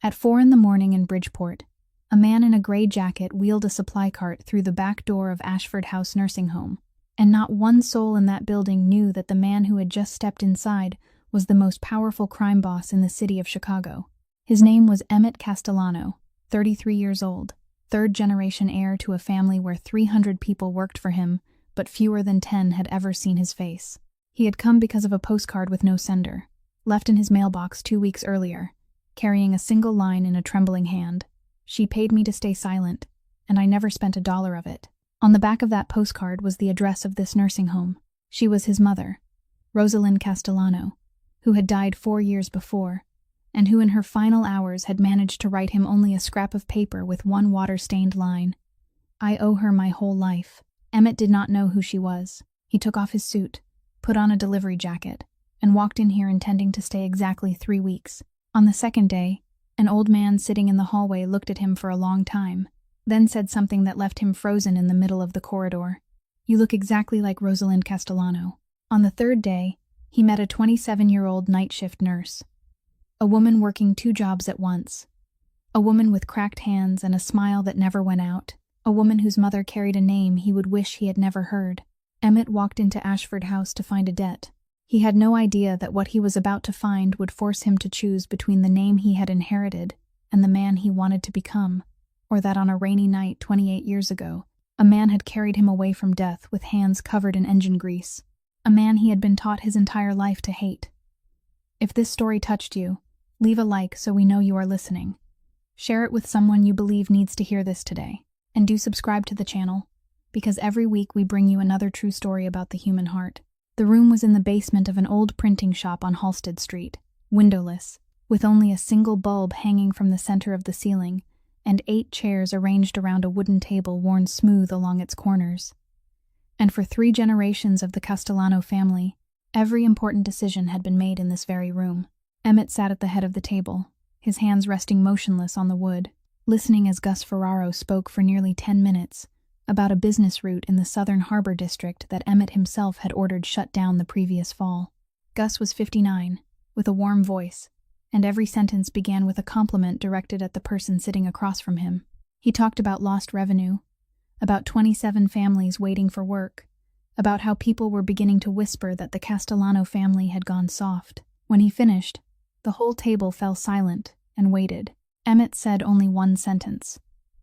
At 4 a.m. in Bridgeport, a man in a gray jacket wheeled a supply cart through the back door of Ashford House Nursing Home, and not one soul in that building knew that the man who had just stepped inside was the most powerful crime boss in the city of Chicago. His name was Emmett Castellano, 33 years old, third-generation heir to a family where 300 people worked for him, but fewer than 10 had ever seen his face. He had come because of a postcard with no sender, left in his mailbox 2 weeks earlier, carrying a single line in a trembling hand. "She paid me to stay silent, and I never spent a dollar of it." On the back of that postcard was the address of this nursing home. She was his mother, Rosalind Castellano, who had died 4 years before, and who in her final hours had managed to write him only a scrap of paper with one water-stained line. "I owe her my whole life." Emmett did not know who she was. He took off his suit, put on a delivery jacket, and walked in here intending to stay exactly 3 weeks. On the second day, an old man sitting in the hallway looked at him for a long time, then said something that left him frozen in the middle of the corridor. "You look exactly like Rosalind Castellano." On the third day, he met a 27-year-old night shift nurse, a woman working 2 jobs at once, a woman with cracked hands and a smile that never went out, a woman whose mother carried a name he would wish he had never heard. Emmett walked into Ashford House to find a debt. He had no idea that what he was about to find would force him to choose between the name he had inherited and the man he wanted to become, or that on a rainy night 28 years ago, a man had carried him away from death with hands covered in engine grease, a man he had been taught his entire life to hate. If this story touched you, leave a like so we know you are listening. Share it with someone you believe needs to hear this today. And do subscribe to the channel, because every week we bring you another true story about the human heart. The room was in the basement of an old printing shop on Halsted Street, windowless, with only a single bulb hanging from the center of the ceiling, and 8 chairs arranged around a wooden table worn smooth along its corners. And for 3 generations of the Castellano family, every important decision had been made in this very room. Emmett sat at the head of the table, his hands resting motionless on the wood, listening as Gus Ferraro spoke for nearly 10 minutes about a business route in the Southern Harbor District that Emmett himself had ordered shut down the previous fall. Gus was 59, with a warm voice, and every sentence began with a compliment directed at the person sitting across from him. He talked about lost revenue, about 27 families waiting for work, about how people were beginning to whisper that the Castellano family had gone soft. When he finished, the whole table fell silent and waited. Emmett said only one sentence,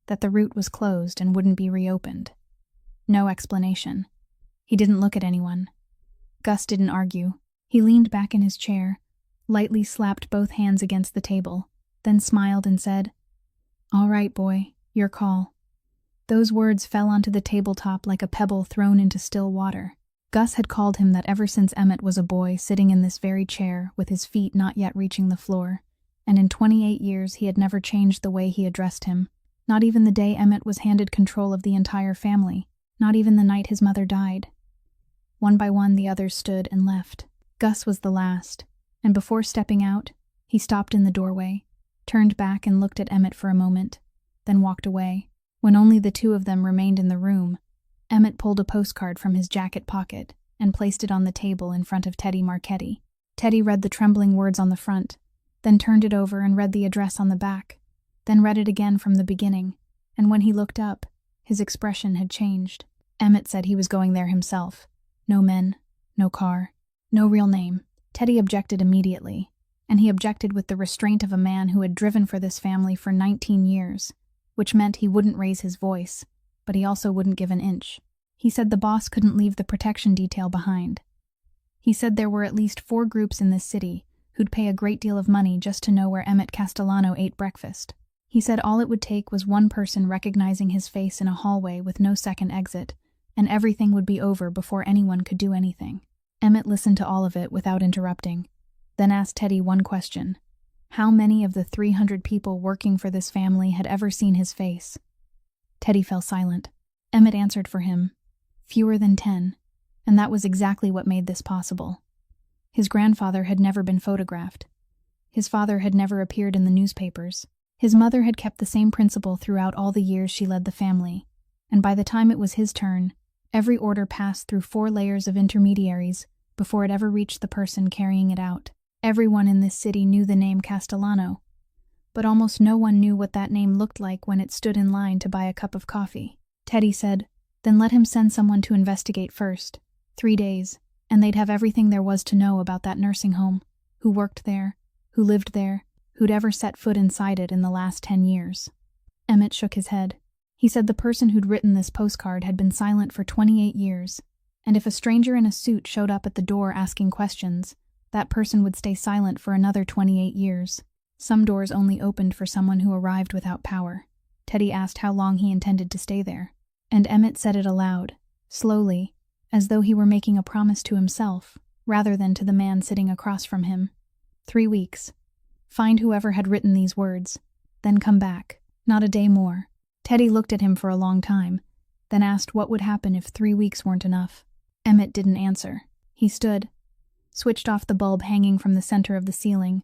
that the route was closed and wouldn't be reopened. No explanation. He didn't look at anyone. Gus didn't argue. He leaned back in his chair, lightly slapped both hands against the table, then smiled and said, "All right, boy, your call." Those words fell onto the tabletop like a pebble thrown into still water. Gus had called him that ever since Emmett was a boy sitting in this very chair with his feet not yet reaching the floor, and in 28 years he had never changed the way he addressed him, not even the day Emmett was handed control of the entire family, not even the night his mother died. One by one the others stood and left. Gus was the last, and before stepping out, he stopped in the doorway, turned back and looked at Emmett for a moment, then walked away. When only the 2 of them remained in the room, Emmett pulled a postcard from his jacket pocket and placed it on the table in front of Teddy Marchetti. Teddy read the trembling words on the front, then turned it over and read the address on the back, then read it again from the beginning, and when he looked up, his expression had changed. Emmett said he was going there himself. No men, no car, no real name. Teddy objected immediately, and he objected with the restraint of a man who had driven for this family for 19 years, which meant he wouldn't raise his voice, but he also wouldn't give an inch. He said the boss couldn't leave the protection detail behind. He said there were at least 4 groups in this city who'd pay a great deal of money just to know where Emmett Castellano ate breakfast. He said all it would take was one person recognizing his face in a hallway with no second exit, and everything would be over before anyone could do anything. Emmett listened to all of it without interrupting, then asked Teddy one question. How many of the 300 people working for this family had ever seen his face? Teddy fell silent. Emmett answered for him. Fewer than 10, and that was exactly what made this possible. His grandfather had never been photographed. His father had never appeared in the newspapers. His mother had kept the same principle throughout all the years she led the family, and by the time it was his turn, every order passed through 4 layers of intermediaries before it ever reached the person carrying it out. Everyone in this city knew the name Castellano, but almost no one knew what that name looked like when it stood in line to buy a cup of coffee. Teddy said, "Then let him send someone to investigate first. 3 days, and they'd have everything there was to know about that nursing home, who worked there, who lived there, who'd ever set foot inside it in the last 10 years. Emmett shook his head. He said the person who'd written this postcard had been silent for 28 years, and if a stranger in a suit showed up at the door asking questions, that person would stay silent for another 28 years. Some doors only opened for someone who arrived without power. Teddy asked how long he intended to stay there, and Emmett said it aloud, slowly, as though he were making a promise to himself, rather than to the man sitting across from him. 3 weeks. Find whoever had written these words, then come back. Not a day more. Teddy looked at him for a long time, then asked what would happen if 3 weeks weren't enough. Emmett didn't answer. He stood, switched off the bulb hanging from the center of the ceiling,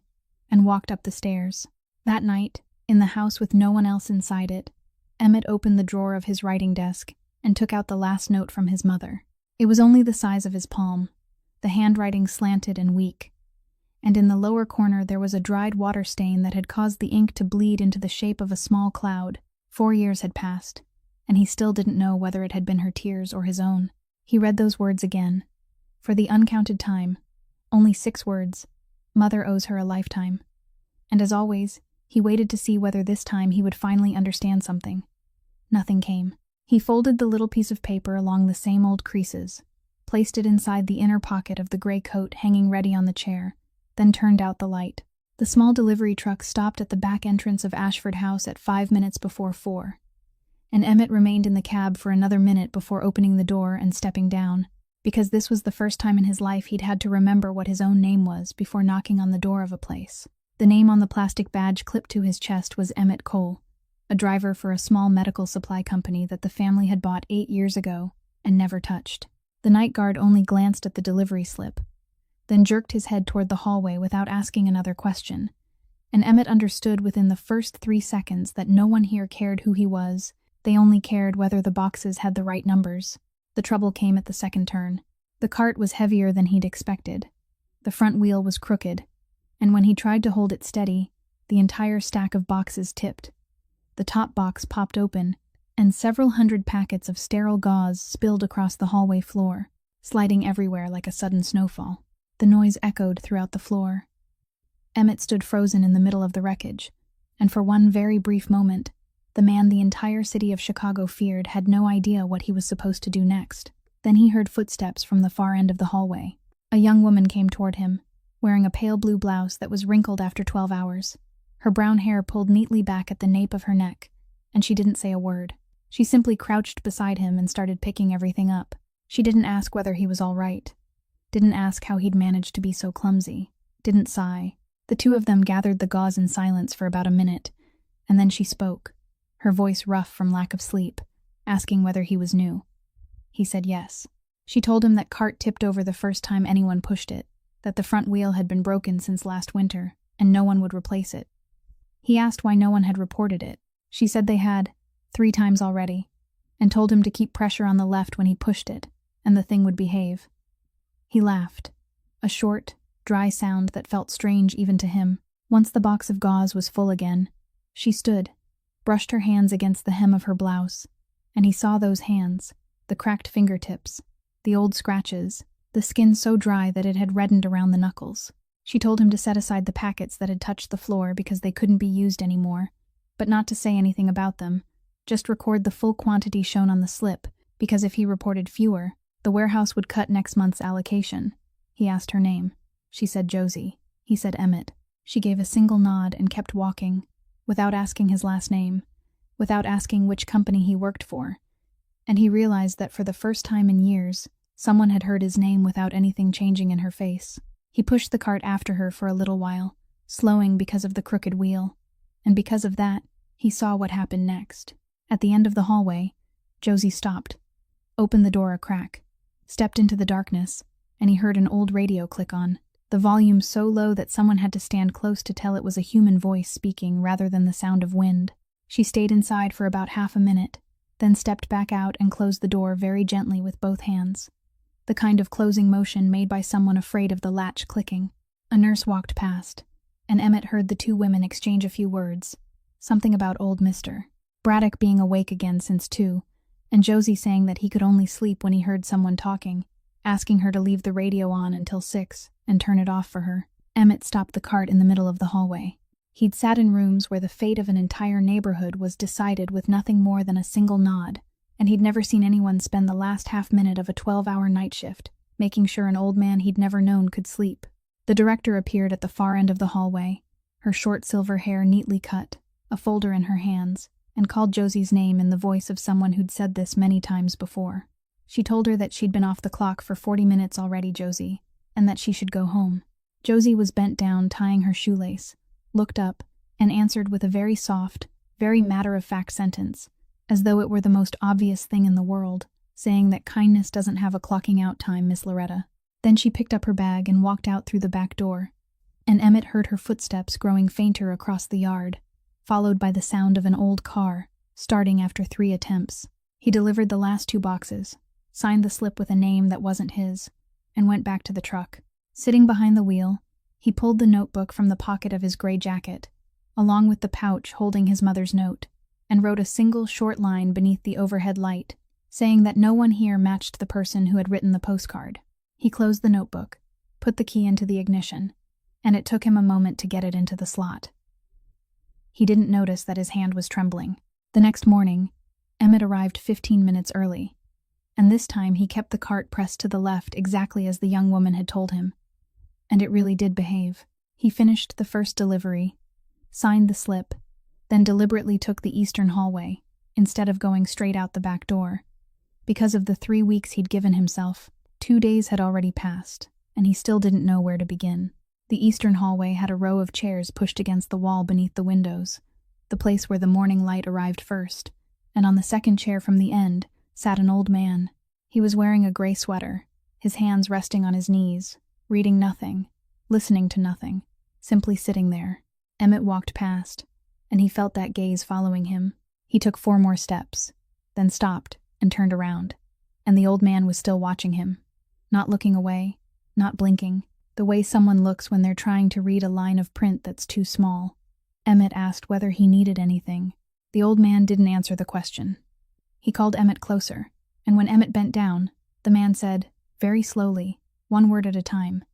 and walked up the stairs. That night, in the house with no one else inside it, Emmett opened the drawer of his writing desk and took out the last note from his mother. It was only the size of his palm, the handwriting slanted and weak, and in the lower corner there was a dried water stain that had caused the ink to bleed into the shape of a small cloud. 4 years had passed, and he still didn't know whether it had been her tears or his own. He read those words again. For the uncounted time, only 6 words. Mother owes her a lifetime. And as always, he waited to see whether this time he would finally understand something. Nothing came. He folded the little piece of paper along the same old creases, placed it inside the inner pocket of the gray coat hanging ready on the chair, then turned out the light. The small delivery truck stopped at the back entrance of Ashford House at 5 minutes before 4, and Emmett remained in the cab for another minute before opening the door and stepping down, because this was the first time in his life he'd had to remember what his own name was before knocking on the door of a place. The name on the plastic badge clipped to his chest was Emmett Cole, a driver for a small medical supply company that the family had bought 8 years ago and never touched. The night guard only glanced at the delivery slip, then jerked his head toward the hallway without asking another question, and Emmett understood within the first 3 seconds that no one here cared who he was, they only cared whether the boxes had the right numbers. The trouble came at the second turn. The cart was heavier than he'd expected. The front wheel was crooked, and when he tried to hold it steady, the entire stack of boxes tipped. The top box popped open, and several hundred packets of sterile gauze spilled across the hallway floor, sliding everywhere like a sudden snowfall. The noise echoed throughout the floor. Emmett stood frozen in the middle of the wreckage, and for one very brief moment, the man the entire city of Chicago feared had no idea what he was supposed to do next. Then he heard footsteps from the far end of the hallway. A young woman came toward him, wearing a pale blue blouse that was wrinkled after 12 hours. Her brown hair pulled neatly back at the nape of her neck, and she didn't say a word. She simply crouched beside him and started picking everything up. She didn't ask whether he was all right. Didn't ask how he'd managed to be so clumsy. Didn't sigh. The two of them gathered the gauze in silence for about a minute, and then she spoke, her voice rough from lack of sleep, asking whether he was new. He said yes. She told him that cart tipped over the first time anyone pushed it, that the front wheel had been broken since last winter, and no one would replace it. He asked why no one had reported it. She said they had, 3 times already, and told him to keep pressure on the left when he pushed it, and the thing would behave. He laughed, a short, dry sound that felt strange even to him. Once the box of gauze was full again, she stood, brushed her hands against the hem of her blouse, and he saw those hands, the cracked fingertips, the old scratches, the skin so dry that it had reddened around the knuckles. She told him to set aside the packets that had touched the floor because they couldn't be used anymore, but not to say anything about them, just record the full quantity shown on the slip, because if he reported fewer, the warehouse would cut next month's allocation. He asked her name. She said Josie. He said Emmett. She gave a single nod and kept walking, without asking his last name, without asking which company he worked for, and he realized that for the first time in years, someone had heard his name without anything changing in her face. He pushed the cart after her for a little while, slowing because of the crooked wheel, and because of that, he saw what happened next. At the end of the hallway, Josie stopped, opened the door a crack, stepped into the darkness, and he heard an old radio click on, the volume so low that someone had to stand close to tell it was a human voice speaking rather than the sound of wind. She stayed inside for about half a minute, then stepped back out and closed the door very gently with both hands, the kind of closing motion made by someone afraid of the latch clicking. A nurse walked past, and Emmett heard the two women exchange a few words. Something about old Mr. Braddock being awake again since 2, and Josie saying that he could only sleep when he heard someone talking, asking her to leave the radio on until 6 and turn it off for her. Emmett stopped the cart in the middle of the hallway. He'd sat in rooms where the fate of an entire neighborhood was decided with nothing more than a single nod, and he'd never seen anyone spend the last half-minute of a 12-hour night shift, making sure an old man he'd never known could sleep. The director appeared at the far end of the hallway, her short silver hair neatly cut, a folder in her hands, and called Josie's name in the voice of someone who'd said this many times before. She told her that she'd been off the clock for 40 minutes already, Josie, and that she should go home. Josie was bent down, tying her shoelace, looked up, and answered with a very soft, very matter-of-fact sentence, as though it were the most obvious thing in the world, saying that kindness doesn't have a clocking-out time, Miss Loretta. Then she picked up her bag and walked out through the back door, and Emmett heard her footsteps growing fainter across the yard, followed by the sound of an old car, starting after 3 attempts. He delivered the last 2 boxes, signed the slip with a name that wasn't his, and went back to the truck. Sitting behind the wheel, he pulled the notebook from the pocket of his gray jacket, along with the pouch holding his mother's note, and wrote a single short line beneath the overhead light, saying that no one here matched the person who had written the postcard. He closed the notebook, put the key into the ignition, and it took him a moment to get it into the slot. He didn't notice that his hand was trembling. The next morning, Emmett arrived 15 minutes early, and this time he kept the cart pressed to the left exactly as the young woman had told him. And it really did behave. He finished the first delivery, signed the slip, then deliberately took the eastern hallway, instead of going straight out the back door. Because of the 3 weeks he'd given himself, 2 days had already passed, and he still didn't know where to begin. The eastern hallway had a row of chairs pushed against the wall beneath the windows, the place where the morning light arrived first, and on the second chair from the end sat an old man. He was wearing a gray sweater, his hands resting on his knees, reading nothing, listening to nothing, simply sitting there. Emmett walked past, and he felt that gaze following him. He took 4 more steps, then stopped and turned around, and the old man was still watching him, not looking away, not blinking, the way someone looks when they're trying to read a line of print that's too small. Emmett asked whether he needed anything. The old man didn't answer the question. He called Emmett closer, and when Emmett bent down, the man said, very slowly, 1 word at a time,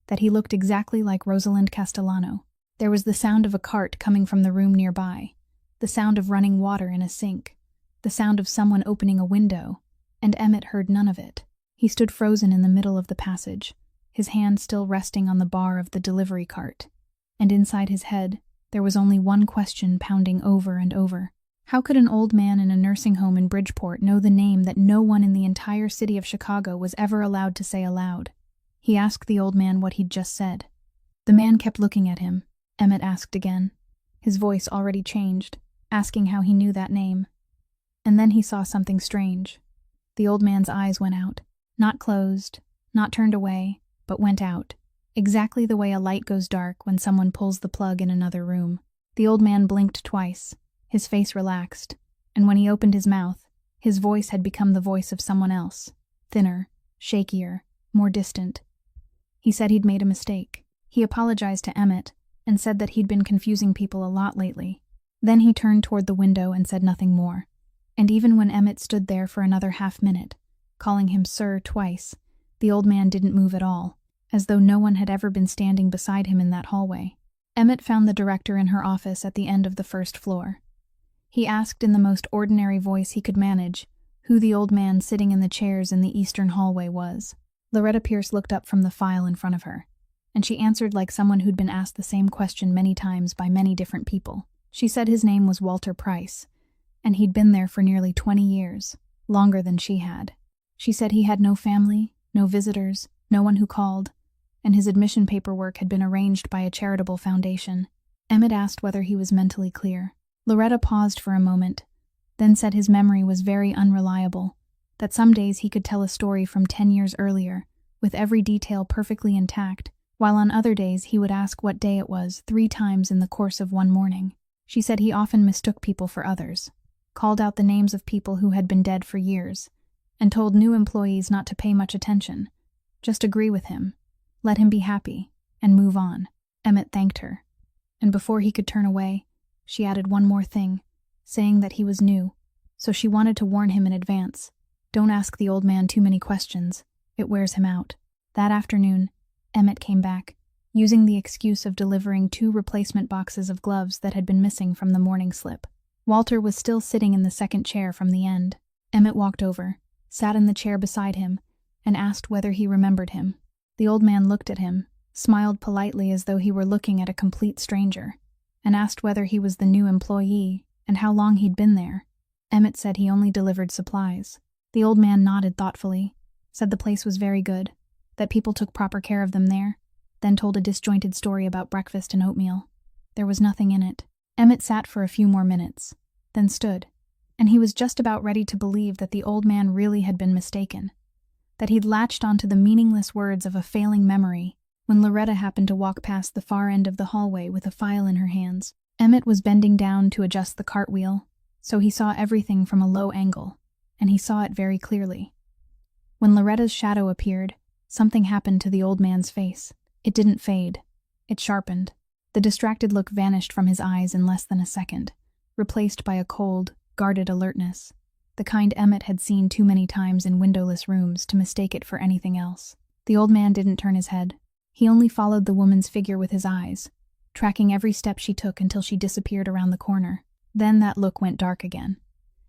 that he looked exactly like Rosalind Castellano. There was the sound of a cart coming from the room nearby, the sound of running water in a sink, the sound of someone opening a window, and Emmett heard none of it. He stood frozen in the middle of the passage, his hand still resting on the bar of the delivery cart, and inside his head there was only one question pounding over and over. How could an old man in a nursing home in Bridgeport know the name that no one in the entire city of Chicago was ever allowed to say aloud? He asked the old man what he'd just said. The man kept looking at him. Emmett asked again, his voice already changed, asking how he knew that name. And then he saw something strange. The old man's eyes went out, not closed, not turned away, but went out, exactly the way a light goes dark when someone pulls the plug in another room. The old man blinked twice, his face relaxed, and when he opened his mouth, his voice had become the voice of someone else, thinner, shakier, more distant. He said he'd made a mistake. He apologized to Emmett and said that he'd been confusing people a lot lately. Then he turned toward the window and said nothing more, and even when Emmett stood there for another half-minute, calling him sir twice, the old man didn't move at all, as though no one had ever been standing beside him in that hallway. Emmett found the director in her office at the end of the first floor. He asked in the most ordinary voice he could manage who the old man sitting in the chairs in the eastern hallway was. Loretta Pierce looked up from the file in front of her, and she answered like someone who'd been asked the same question many times by many different people. She said his name was Walter Price, and he'd been there for nearly 20 years, longer than she had. She said he had no family, no visitors, no one who called, and his admission paperwork had been arranged by a charitable foundation. Emmett asked whether he was mentally clear. Loretta paused for a moment, then said his memory was very unreliable, that some days he could tell a story from 10 years earlier, with every detail perfectly intact, while on other days he would ask what day it was 3 times in the course of one morning. She said he often mistook people for others, called out the names of people who had been dead for years, and told new employees not to pay much attention, just agree with him, let him be happy, and move on. Emmett thanked her. And before he could turn away, she added one more thing, saying that he was new, so she wanted to warn him in advance. Don't ask the old man too many questions. It wears him out. That afternoon, Emmett came back, using the excuse of delivering 2 replacement boxes of gloves that had been missing from the morning slip. Walter was still sitting in the second chair from the end. Emmett walked over, sat in the chair beside him, and asked whether he remembered him. The old man looked at him, smiled politely as though he were looking at a complete stranger, and asked whether he was the new employee and how long he'd been there. Emmett said he only delivered supplies. The old man nodded thoughtfully, said the place was very good, that people took proper care of them there, then told a disjointed story about breakfast and oatmeal. There was nothing in it. Emmett sat for a few more minutes, then stood, and he was just about ready to believe that the old man really had been mistaken, that he'd latched onto the meaningless words of a failing memory, when Loretta happened to walk past the far end of the hallway with a file in her hands. Emmett was bending down to adjust the cartwheel, so he saw everything from a low angle, and he saw it very clearly. When Loretta's shadow appeared, something happened to the old man's face. It didn't fade. It sharpened. The distracted look vanished from his eyes in less than a second, replaced by a cold, guarded alertness, the kind Emmett had seen too many times in windowless rooms to mistake it for anything else. The old man didn't turn his head. He only followed the woman's figure with his eyes, tracking every step she took until she disappeared around the corner. Then that look went dark again,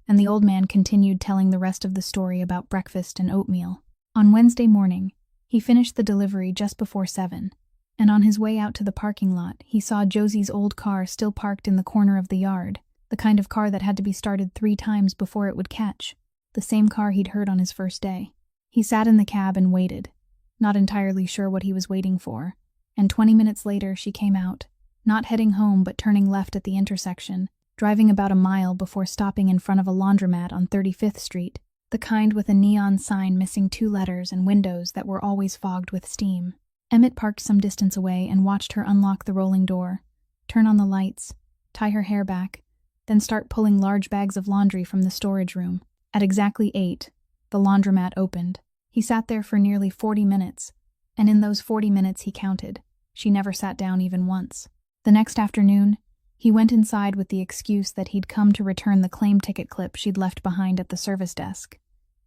and the old man continued telling the rest of the story about breakfast and oatmeal. On Wednesday morning, he finished the delivery just before 7, and on his way out to the parking lot, he saw Josie's old car still parked in the corner of the yard, the kind of car that had to be started 3 times before it would catch, the same car he'd heard on his first day. He sat in the cab and waited, not entirely sure what he was waiting for, and 20 minutes later she came out, not heading home but turning left at the intersection, driving about a mile before stopping in front of a laundromat on 35th Street, the kind with a neon sign missing 2 letters and windows that were always fogged with steam. Emmett parked some distance away and watched her unlock the rolling door, turn on the lights, tie her hair back, then start pulling large bags of laundry from the storage room. At exactly 8, the laundromat opened. He sat there for nearly 40 minutes, and in those 40 minutes he counted. She never sat down even once. The next afternoon, he went inside with the excuse that he'd come to return the claim ticket clip she'd left behind at the service desk,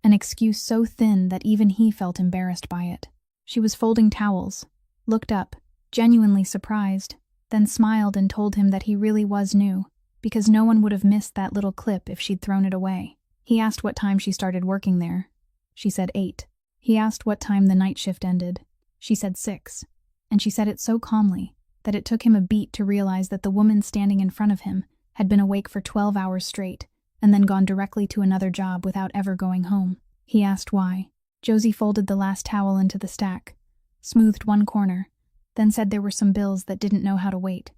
an excuse so thin that even he felt embarrassed by it. She was folding towels, looked up, genuinely surprised, then smiled and told him that he really was new, because no one would have missed that little clip if she'd thrown it away. He asked what time she started working there. She said 8. He asked what time the night shift ended. She said 6, and she said it so calmly that it took him a beat to realize that the woman standing in front of him had been awake for 12 hours straight and then gone directly to another job without ever going home. He asked why. Josie folded the last towel into the stack, smoothed one corner, then said there were some bills that didn't know how to wait.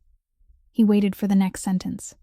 He waited for the next sentence.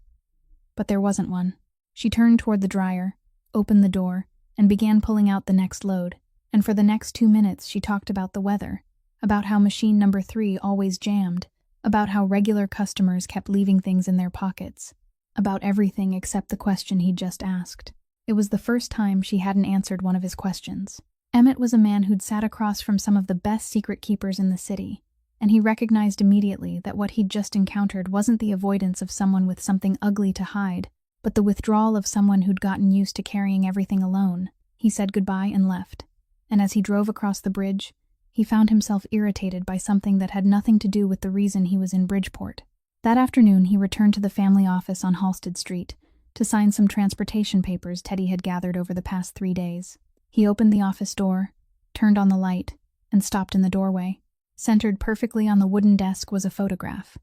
But there wasn't one. She turned toward the dryer, opened the door, and began pulling out the next load. And for the next 2 minutes she talked about the weather, about how machine number 3 always jammed, about how regular customers kept leaving things in their pockets, about everything except the question he'd just asked. It was the first time she hadn't answered one of his questions. Emmett was a man who'd sat across from some of the best secret keepers in the city, and he recognized immediately that what he'd just encountered wasn't the avoidance of someone with something ugly to hide, but the withdrawal of someone who'd gotten used to carrying everything alone. He said goodbye and left, and as he drove across the bridge, he found himself irritated by something that had nothing to do with the reason he was in Bridgeport. That afternoon he returned to the family office on Halsted Street to sign some transportation papers Teddy had gathered over the past 3 days. He opened the office door, turned on the light, and stopped in the doorway. Centered perfectly on the wooden desk was a photograph.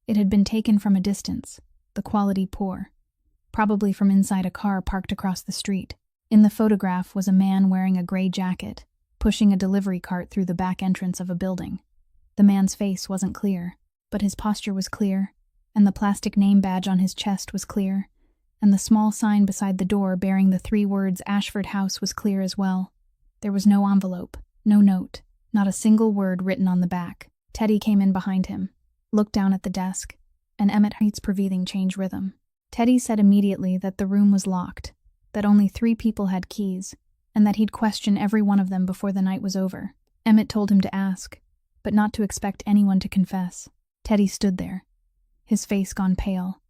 It had been taken from a distance, the quality poor, probably from inside a car parked across the street. In the photograph was a man wearing a gray jacket, pushing a delivery cart through the back entrance of a building. The man's face wasn't clear, but his posture was clear, and the plastic name badge on his chest was clear, and the small sign beside the door bearing the 3 words Ashford House was clear as well. There was no envelope, no note, not a single word written on the back. Teddy came in behind him, looked down at the desk, and Emmett Height's breathing changed rhythm. Teddy said immediately that the room was locked, that only 3 people had keys, and that he'd question every one of them before the night was over. Emmett told him to ask, but not to expect anyone to confess. Teddy stood there, his face gone pale,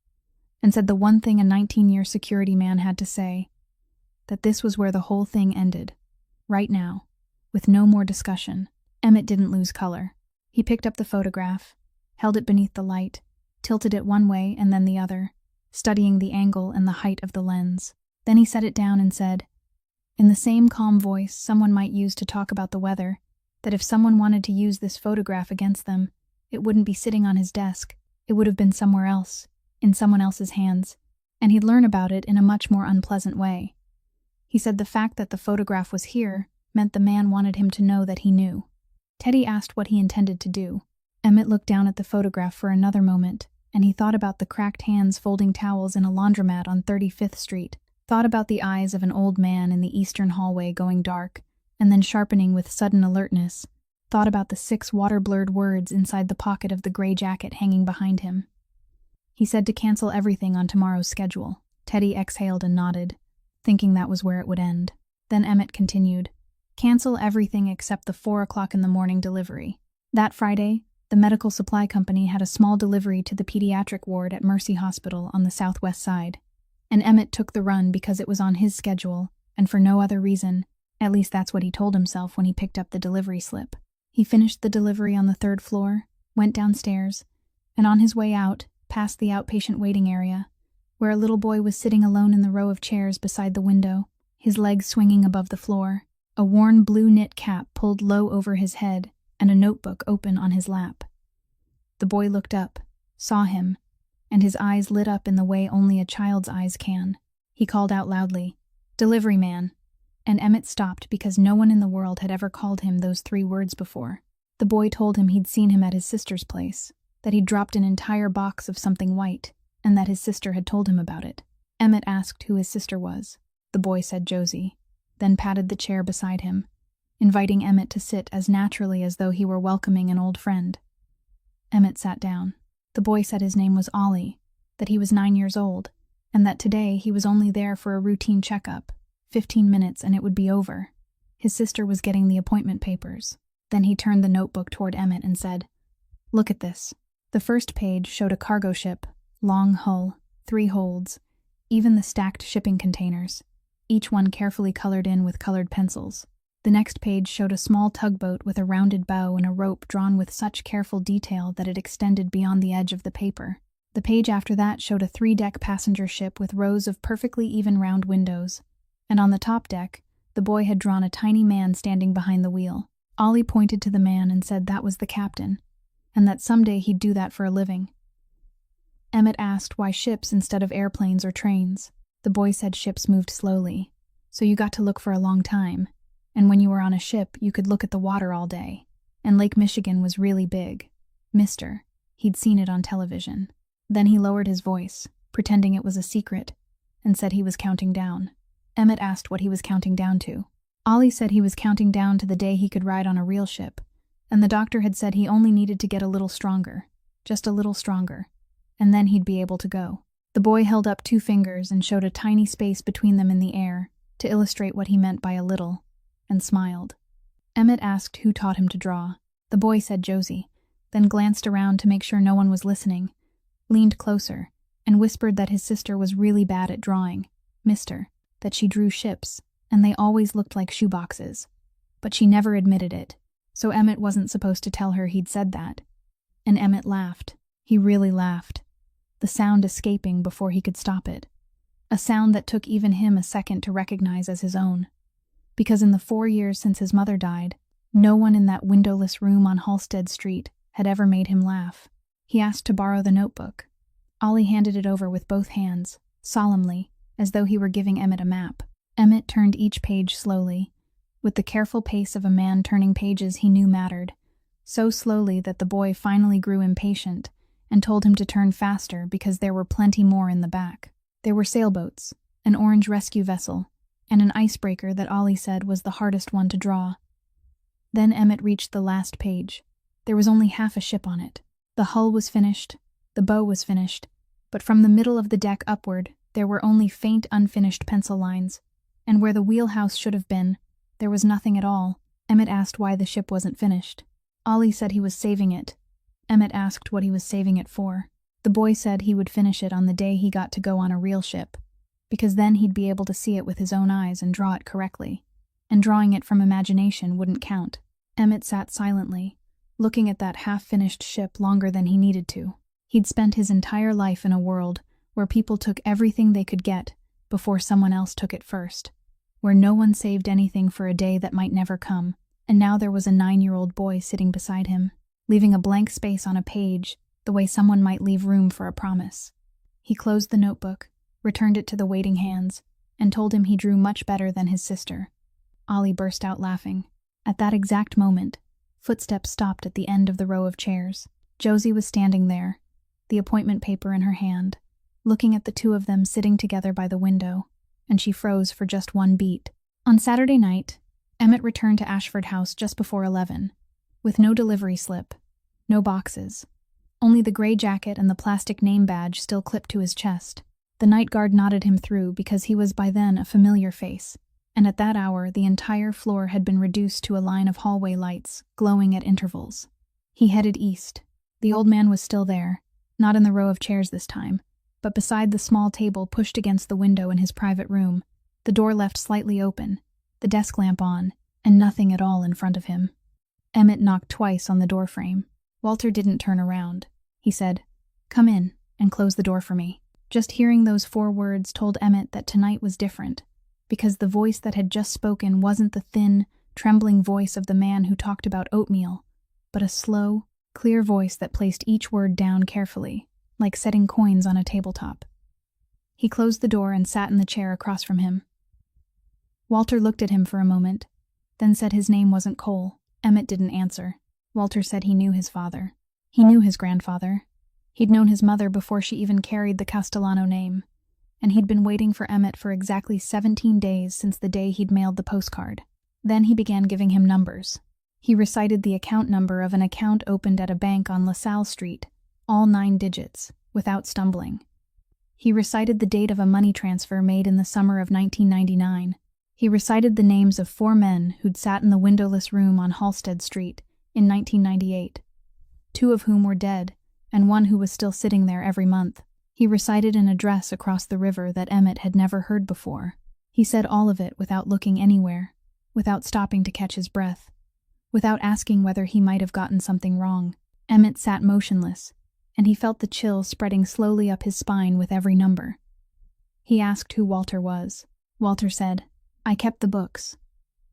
and said the one thing a 19-year security man had to say, that this was where the whole thing ended. Right now, with no more discussion. Emmett didn't lose color. He picked up the photograph, held it beneath the light, tilted it one way and then the other, studying the angle and the height of the lens. Then he set it down and said, in the same calm voice someone might use to talk about the weather, that if someone wanted to use this photograph against them, it wouldn't be sitting on his desk. It would have been somewhere else, in someone else's hands, and he'd learn about it in a much more unpleasant way. He said the fact that the photograph was here meant the man wanted him to know that he knew. Teddy asked what he intended to do. Emmett looked down at the photograph for another moment, and he thought about the cracked hands folding towels in a laundromat on 35th Street, thought about the eyes of an old man in the eastern hallway going dark, and then sharpening with sudden alertness, thought about the 6 water-blurred words inside the pocket of the gray jacket hanging behind him. He said to cancel everything on tomorrow's schedule. Teddy exhaled and nodded, thinking that was where it would end. Then Emmett continued, cancel everything except the 4 o'clock in the morning delivery. That Friday, the medical supply company had a small delivery to the pediatric ward at Mercy Hospital on the southwest side, and Emmett took the run because it was on his schedule, and for no other reason. At least that's what he told himself when he picked up the delivery slip. He finished the delivery on the 3rd floor, went downstairs, and on his way out, past the outpatient waiting area, where a little boy was sitting alone in the row of chairs beside the window, his legs swinging above the floor, a worn blue knit cap pulled low over his head, and a notebook open on his lap. The boy looked up, saw him, and his eyes lit up in the way only a child's eyes can. He called out loudly, "Delivery man," and Emmett stopped because no one in the world had ever called him those 3 words before. The boy told him he'd seen him at his sister's place, that he'd dropped an entire box of something white, and that his sister had told him about it. Emmett asked who his sister was. The boy said Josie, then patted the chair beside him, inviting Emmett to sit as naturally as though he were welcoming an old friend. Emmett sat down. The boy said his name was Ollie, that he was 9 years old, and that today he was only there for a routine checkup, 15 minutes and it would be over. His sister was getting the appointment papers. Then he turned the notebook toward Emmett and said, "Look at this." The first page showed a cargo ship, long hull, 3 holds, even the stacked shipping containers, each one carefully colored in with colored pencils. The next page showed a small tugboat with a rounded bow and a rope drawn with such careful detail that it extended beyond the edge of the paper. The page after that showed a 3-deck passenger ship with rows of perfectly even round windows, and on the top deck, the boy had drawn a tiny man standing behind the wheel. Ollie pointed to the man and said that was the captain, and that someday he'd do that for a living. Emmett asked why ships instead of airplanes or trains. The boy said ships moved slowly, so you got to look for a long time, and when you were on a ship you could look at the water all day, and Lake Michigan was really big. Mister, he'd seen it on television. Then he lowered his voice, pretending it was a secret, and said he was counting down. Emmett asked what he was counting down to. Ollie said he was counting down to the day he could ride on a real ship, and the doctor had said he only needed to get a little stronger, just a little stronger, and then he'd be able to go. The boy held up 2 fingers and showed a tiny space between them in the air to illustrate what he meant by a little, and smiled. Emmett asked who taught him to draw. The boy said Josie, then glanced around to make sure no one was listening, leaned closer, and whispered that his sister was really bad at drawing, mister, that she drew ships, and they always looked like shoeboxes. But she never admitted it, so Emmett wasn't supposed to tell her he'd said that. And Emmett laughed. He really laughed, the sound escaping before he could stop it, a sound that took even him a second to recognize as his own. Because in the 4 years since his mother died, no one in that windowless room on Halstead Street had ever made him laugh. He asked to borrow the notebook. Ollie handed it over with both hands, solemnly, as though he were giving Emmett a map. Emmett turned each page slowly, with the careful pace of a man turning pages he knew mattered, so slowly that the boy finally grew impatient and told him to turn faster because there were plenty more in the back. There were sailboats, an orange rescue vessel, and an icebreaker that Ollie said was the hardest one to draw. Then Emmett reached the last page. There was only half a ship on it. The hull was finished, the bow was finished, but from the middle of the deck upward, there were only faint unfinished pencil lines, and where the wheelhouse should have been, there was nothing at all. Emmett asked why the ship wasn't finished. Ollie said he was saving it. Emmett asked what he was saving it for. The boy said he would finish it on the day he got to go on a real ship, because then he'd be able to see it with his own eyes and draw it correctly, and drawing it from imagination wouldn't count. Emmett sat silently, looking at that half-finished ship longer than he needed to. He'd spent his entire life in a world where people took everything they could get before someone else took it first, where no one saved anything for a day that might never come, and now there was a 9-year-old boy sitting beside him, leaving a blank space on a page the way someone might leave room for a promise. He closed the notebook, returned it to the waiting hands, and told him he drew much better than his sister. Ollie burst out laughing. At that exact moment, footsteps stopped at the end of the row of chairs. Josie was standing there, the appointment paper in her hand, looking at the two of them sitting together by the window, and she froze for just one beat. On Saturday night, Emmett returned to Ashford House just before 11, with no delivery slip, no boxes, only the gray jacket and the plastic name badge still clipped to his chest. The night guard nodded him through because he was by then a familiar face, and at that hour the entire floor had been reduced to a line of hallway lights, glowing at intervals. He headed east. The old man was still there, not in the row of chairs this time, but beside the small table pushed against the window in his private room, the door left slightly open, the desk lamp on, and nothing at all in front of him. Emmett knocked twice on the doorframe. Walter didn't turn around. He said, "Come in, and close the door for me." Just hearing those 4 words told Emmett that tonight was different, because the voice that had just spoken wasn't the thin, trembling voice of the man who talked about oatmeal, but a slow, clear voice that placed each word down carefully, like setting coins on a tabletop. He closed the door and sat in the chair across from him. Walter looked at him for a moment, then said his name wasn't Cole. Emmett didn't answer. Walter said he knew his father. He knew his grandfather. He'd known his mother before she even carried the Castellano name, and he'd been waiting for Emmett for exactly 17 days since the day he'd mailed the postcard. Then he began giving him numbers. He recited the account number of an account opened at a bank on LaSalle Street, all 9 digits, without stumbling. He recited the date of a money transfer made in the summer of 1999. He recited the names of 4 men who'd sat in the windowless room on Halsted Street in 1998, 2 of whom were dead, and 1 who was still sitting there every month. He recited an address across the river that Emmett had never heard before. He said all of it without looking anywhere, without stopping to catch his breath, without asking whether he might have gotten something wrong. Emmett sat motionless, and he felt the chill spreading slowly up his spine with every number. He asked who Walter was. Walter said, "I kept the books.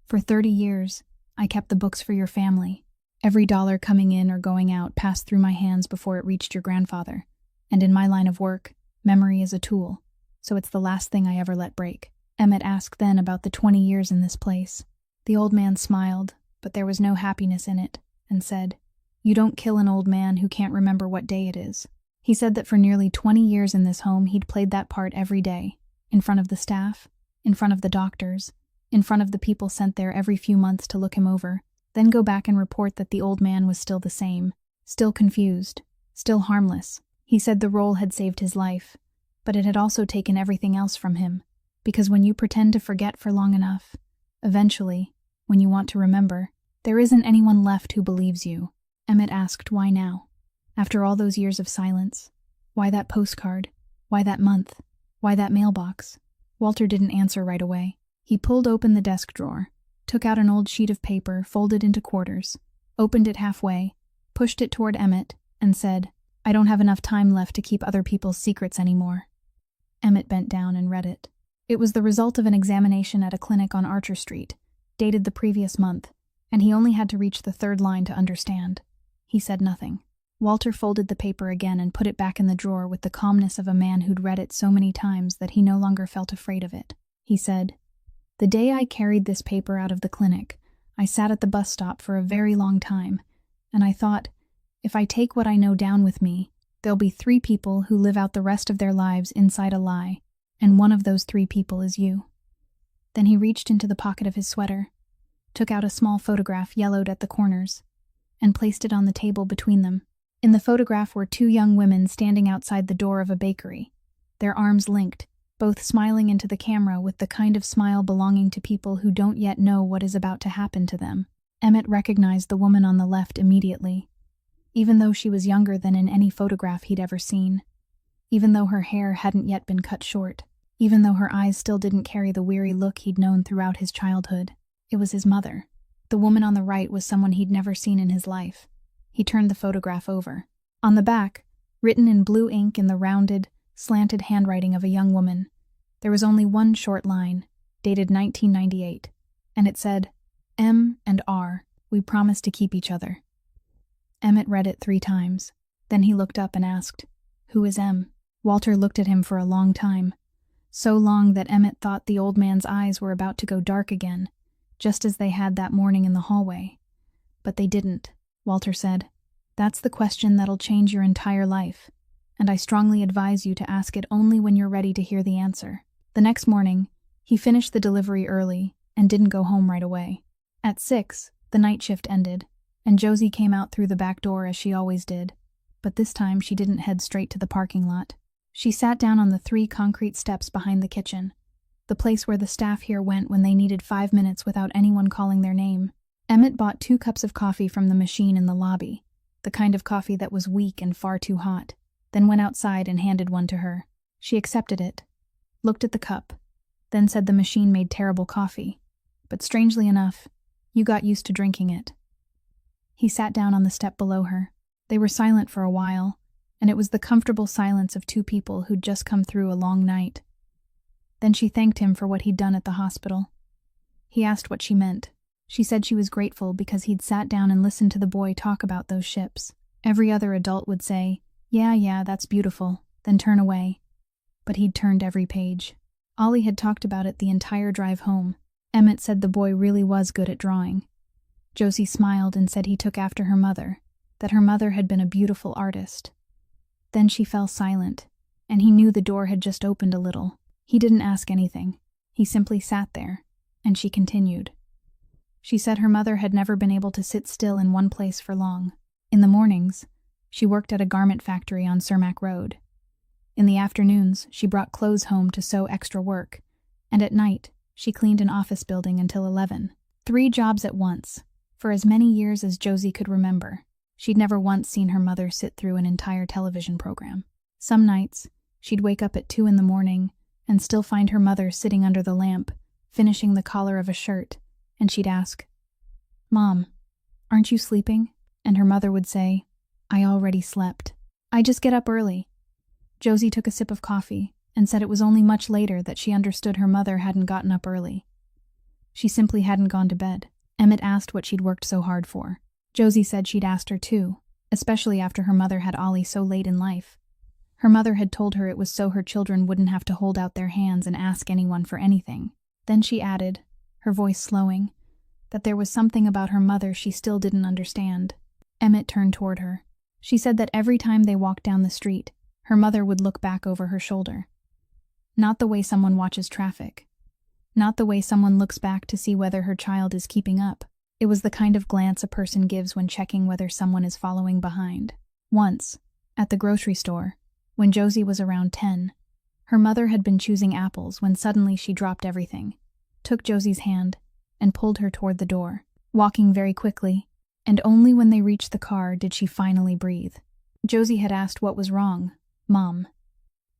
For 30 years, I kept the books for your family. Every dollar coming in or going out passed through my hands before it reached your grandfather. And in my line of work, memory is a tool, so it's the last thing I ever let break." Emmett asked then about the 20 years in this place. The old man smiled, but there was no happiness in it, and said, "You don't kill an old man who can't remember what day it is." He said that for nearly 20 years in this home he'd played that part every day, in front of the staff, in front of the doctors, in front of the people sent there every few months to look him over, then go back and report that the old man was still the same, still confused, still harmless. He said the role had saved his life, but it had also taken everything else from him, because when you pretend to forget for long enough, eventually, when you want to remember, there isn't anyone left who believes you. Emmett asked why now. After all those years of silence, why that postcard? Why that month? Why that mailbox? Walter didn't answer right away. He pulled open the desk drawer, took out an old sheet of paper folded into quarters, opened it halfway, pushed it toward Emmett, and said, "I don't have enough time left to keep other people's secrets anymore." Emmett bent down and read it. It was the result of an examination at a clinic on Archer Street, dated the previous month, and he only had to reach the 3rd line to understand. He said nothing. Walter folded the paper again and put it back in the drawer with the calmness of a man who'd read it so many times that he no longer felt afraid of it. He said, "The day I carried this paper out of the clinic, I sat at the bus stop for a very long time, and I thought, if I take what I know down with me, there'll be 3 people who live out the rest of their lives inside a lie, and one of those 3 people is you." Then he reached into the pocket of his sweater, took out a small photograph yellowed at the corners, and placed it on the table between them. In the photograph were 2 young women standing outside the door of a bakery, their arms linked, both smiling into the camera with the kind of smile belonging to people who don't yet know what is about to happen to them. Emmett recognized the woman on the left immediately. even though she was younger than in any photograph he'd ever seen, even though her hair hadn't yet been cut short, even though her eyes still didn't carry the weary look he'd known throughout his childhood. It was his mother. The woman on the right was someone he'd never seen in his life. He turned the photograph over. On the back, written in blue ink in the rounded, slanted handwriting of a young woman, there was only one short line, dated 1998, and it said, "M and R, we promise to keep each other." Emmett read it 3 times. Then he looked up and asked, "Who is M?" Walter looked at him for a long time, so long that Emmett thought the old man's eyes were about to go dark again, just as they had that morning in the hallway. But they didn't. Walter said, "That's the question that'll change your entire life, and I strongly advise you to ask it only when you're ready to hear the answer." The next morning, he finished the delivery early and didn't go home right away. At 6, the night shift ended, and Josie came out through the back door as she always did, but this time she didn't head straight to the parking lot. She sat down on the 3 concrete steps behind the kitchen, the place where the staff here went when they needed 5 minutes without anyone calling their name. Emmett bought 2 cups of coffee from the machine in the lobby, the kind of coffee that was weak and far too hot, then went outside and handed one to her. She accepted it, looked at the cup, then said the machine made terrible coffee, but strangely enough, you got used to drinking it. He sat down on the step below her. They were silent for a while, and it was the comfortable silence of 2 people who'd just come through a long night. Then she thanked him for what he'd done at the hospital. He asked what she meant. She said she was grateful because he'd sat down and listened to the boy talk about those ships. Every other adult would say, yeah, that's beautiful, then turn away. But he'd turned every page. Ollie had talked about it the entire drive home. Emmett said the boy really was good at drawing. Josie smiled and said he took after her mother, that her mother had been a beautiful artist. Then she fell silent, and he knew the door had just opened a little. He didn't ask anything. He simply sat there, and she continued. She said her mother had never been able to sit still in one place for long. In the mornings, she worked at a garment factory on Cermak Road. In the afternoons, she brought clothes home to sew extra work, and at night, she cleaned an office building until 11. 3 jobs at once, for as many years as Josie could remember. She'd never once seen her mother sit through an entire television program. Some nights, she'd wake up at 2 in the morning and still find her mother sitting under the lamp, finishing the collar of a shirt, and she'd ask, "Mom, aren't you sleeping?" And her mother would say, "I already slept. I just get up early." Josie took a sip of coffee and said it was only much later that she understood her mother hadn't gotten up early. She simply hadn't gone to bed. Emmett asked what she'd worked so hard for. Josie said she'd asked her too, especially after her mother had Ollie so late in life. Her mother had told her it was so her children wouldn't have to hold out their hands and ask anyone for anything. Then she added, her voice slowing, that there was something about her mother she still didn't understand. Emmett turned toward her. She said that every time they walked down the street, her mother would look back over her shoulder. Not the way someone watches traffic. Not the way someone looks back to see whether her child is keeping up. It was the kind of glance a person gives when checking whether someone is following behind. Once, at the grocery store, when Josie was around 10, her mother had been choosing apples when suddenly she dropped everything, took Josie's hand, and pulled her toward the door, walking very quickly, and only when they reached the car did she finally breathe. Josie had asked what was wrong, Mom,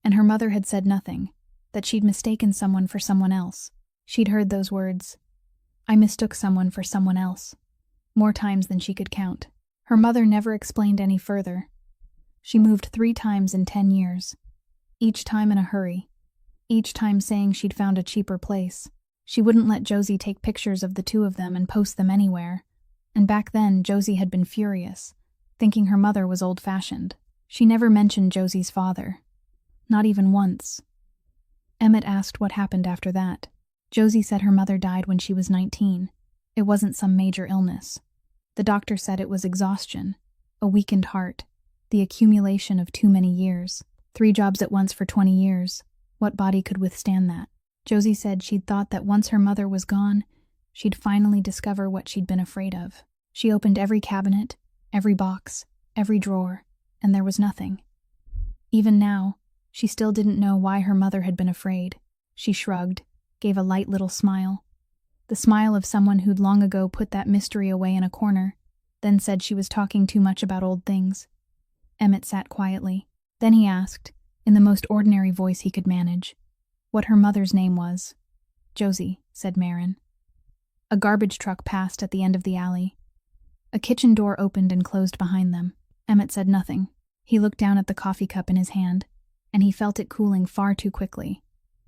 and her mother had said nothing, that she'd mistaken someone for someone else. She'd heard those words, "I mistook someone for someone else," more times than she could count. Her mother never explained any further. She moved 3 times in 10 years, each time in a hurry, each time saying she'd found a cheaper place. She wouldn't let Josie take pictures of the 2 of them and post them anywhere, and back then Josie had been furious, thinking her mother was old-fashioned. She never mentioned Josie's father, not even once. Emmett asked what happened after that. Josie said her mother died when she was 19. It wasn't some major illness. The doctor said it was exhaustion, a weakened heart, the accumulation of too many years. 3 jobs at once for 20 years. What body could withstand that? Josie said she'd thought that once her mother was gone, she'd finally discover what she'd been afraid of. She opened every cabinet, every box, every drawer, and there was nothing. Even now, she still didn't know why her mother had been afraid. She shrugged, gave a light little smile. The smile of someone who'd long ago put that mystery away in a corner. then said she was talking too much about old things. Emmett sat quietly. Then he asked, in the most ordinary voice he could manage, what her mother's name was. Josie, said Marin. A garbage truck passed at the end of the alley. A kitchen door opened and closed behind them. Emmett said nothing. He looked down at the coffee cup in his hand, and he felt it cooling far too quickly.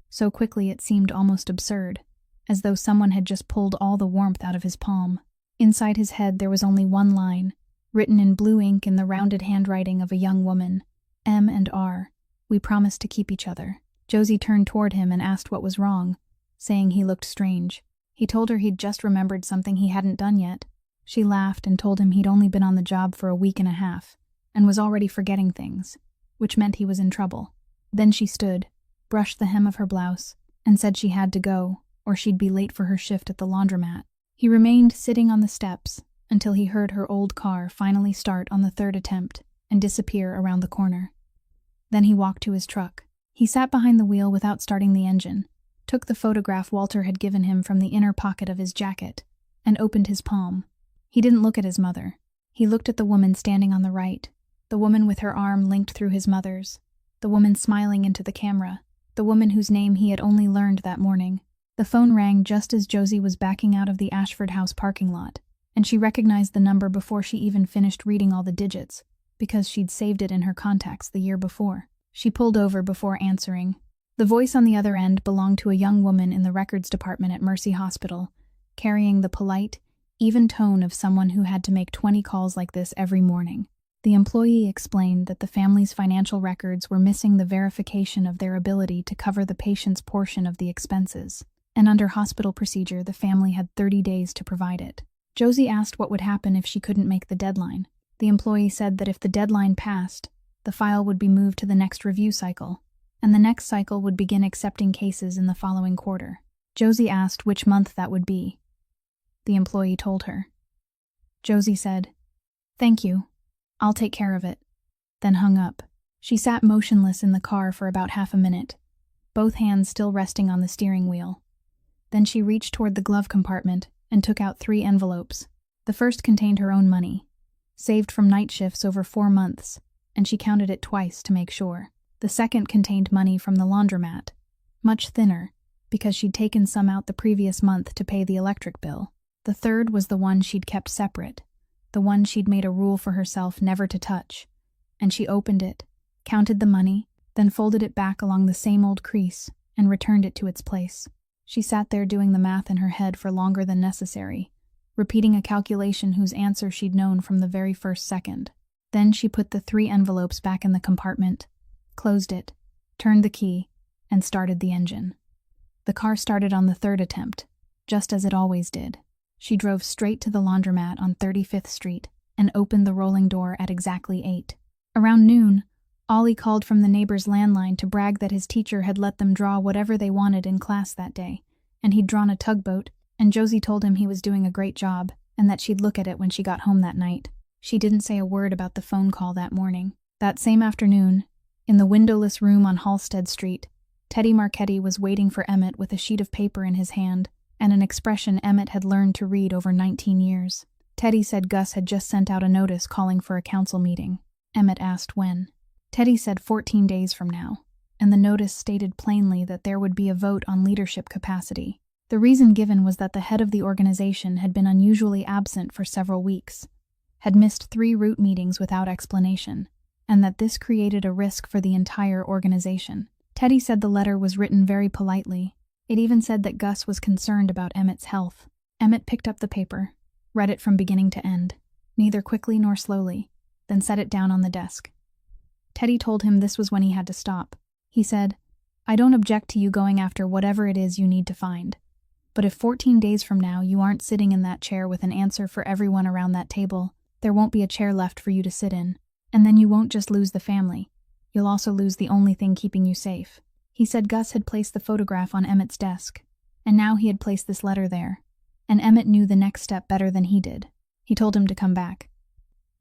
So quickly it seemed almost absurd, as though someone had just pulled all the warmth out of his palm. Inside his head there was only one line, written in blue ink in the rounded handwriting of a young woman. M and R. We promised to keep each other. Josie turned toward him and asked what was wrong, saying he looked strange. He told her he'd just remembered something he hadn't done yet. She laughed and told him he'd only been on the job for a week and a half, and was already forgetting things, which meant he was in trouble. Then she stood, brushed the hem of her blouse, and said she had to go, or she'd be late for her shift at the laundromat. He remained sitting on the steps until he heard her old car finally start on the third attempt and disappear around the corner. Then he walked to his truck. He sat behind the wheel without starting the engine, took the photograph Walter had given him from the inner pocket of his jacket, and opened his palm. He didn't look at his mother. He looked at the woman standing on the right, the woman with her arm linked through his mother's, the woman smiling into the camera, the woman whose name he had only learned that morning. The phone rang just as Josie was backing out of the Ashford House parking lot, and she recognized the number before she even finished reading all the digits, because she'd saved it in her contacts the year before. She pulled over before answering. The voice on the other end belonged to a young woman in the records department at Mercy Hospital, carrying the polite, even tone of someone who had to make 20 calls like this every morning. The employee explained that the family's financial records were missing the verification of their ability to cover the patient's portion of the expenses, and under hospital procedure the family had 30 days to provide it. Josie asked what would happen if she couldn't make the deadline. The employee said that if the deadline passed, the file would be moved to the next review cycle, and the next cycle would begin accepting cases in the following quarter. Josie asked which month that would be. The employee told her. Josie said, "Thank you. I'll take care of it," then hung up. She sat motionless in the car for about half a minute, both hands still resting on the steering wheel. Then she reached toward the glove compartment and took out 3 envelopes. The first contained her own money, saved from night shifts over 4 months, and she counted it twice to make sure. The second contained money from the laundromat, much thinner, because she'd taken some out the previous month to pay the electric bill. The third was the one she'd kept separate, the one she'd made a rule for herself never to touch, and she opened it, counted the money, then folded it back along the same old crease, and returned it to its place. She sat there doing the math in her head for longer than necessary, repeating a calculation whose answer she'd known from the very first second. Then she put the 3 envelopes back in the compartment, closed it, turned the key, and started the engine. The car started on the 3rd attempt, just as it always did. She drove straight to the laundromat on 35th Street and opened the rolling door at exactly 8. Around noon, Ollie called from the neighbor's landline to brag that his teacher had let them draw whatever they wanted in class that day, and he'd drawn a tugboat, and Josie told him he was doing a great job and that she'd look at it when she got home that night. She didn't say a word about the phone call that morning. That same afternoon, in the windowless room on Halsted Street, Teddy Marchetti was waiting for Emmett with a sheet of paper in his hand and an expression Emmett had learned to read over 19 years. Teddy said Gus had just sent out a notice calling for a council meeting. Emmett asked when. Teddy said 14 days from now, and the notice stated plainly that there would be a vote on leadership capacity. The reason given was that the head of the organization had been unusually absent for several weeks, had missed 3 root meetings without explanation, and that this created a risk for the entire organization. Teddy said the letter was written very politely. It even said that Gus was concerned about Emmett's health. Emmett picked up the paper, read it from beginning to end, neither quickly nor slowly, then set it down on the desk. Teddy told him this was when he had to stop. He said, "I don't object to you going after whatever it is you need to find. But if 14 days from now you aren't sitting in that chair with an answer for everyone around that table, there won't be a chair left for you to sit in. And then you won't just lose the family. You'll also lose the only thing keeping you safe." He said Gus had placed the photograph on Emmett's desk, and now he had placed this letter there, and Emmett knew the next step better than he did. He told him to come back.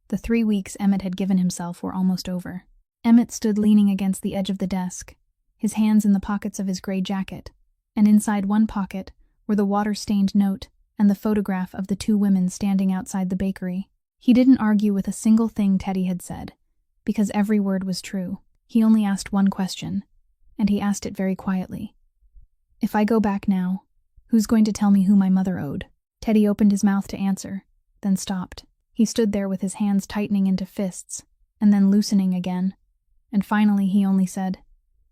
The 3 weeks Emmett had given himself were almost over. Emmett stood leaning against the edge of the desk, his hands in the pockets of his gray jacket, and inside one pocket were the water-stained note and the photograph of the 2 women standing outside the bakery. He didn't argue with a single thing Teddy had said, because every word was true. He only asked one question, and he asked it very quietly. If I go back now, who's going to tell me who my mother owed? Teddy opened his mouth to answer, then stopped. He stood there with his hands tightening into fists, and then loosening again, and finally he only said,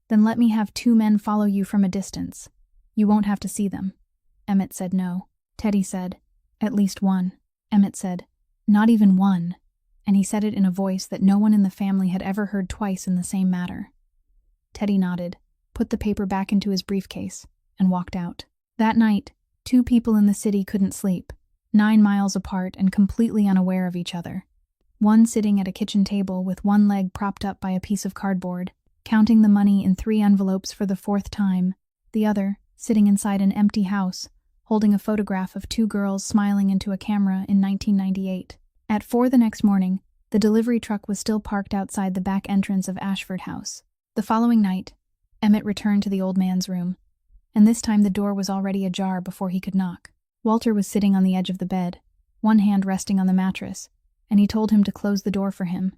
Then let me have 2 men follow you from a distance. You won't have to see them. Emmett said no. Teddy said, At least 1. Emmett said, Not even 1. And he said it in a voice that no one in the family had ever heard twice in the same matter. Teddy nodded, put the paper back into his briefcase, and walked out. That night, 2 people in the city couldn't sleep, 9 miles apart and completely unaware of each other. One sitting at a kitchen table with one leg propped up by a piece of cardboard, counting the money in 3 envelopes for the 4th time, the other sitting inside an empty house, holding a photograph of 2 girls smiling into a camera in 1998. At 4 the next morning, the delivery truck was still parked outside the back entrance of Ashford House. The following night, Emmett returned to the old man's room, and this time the door was already ajar before he could knock. Walter was sitting on the edge of the bed, one hand resting on the mattress, and he told him to close the door for him,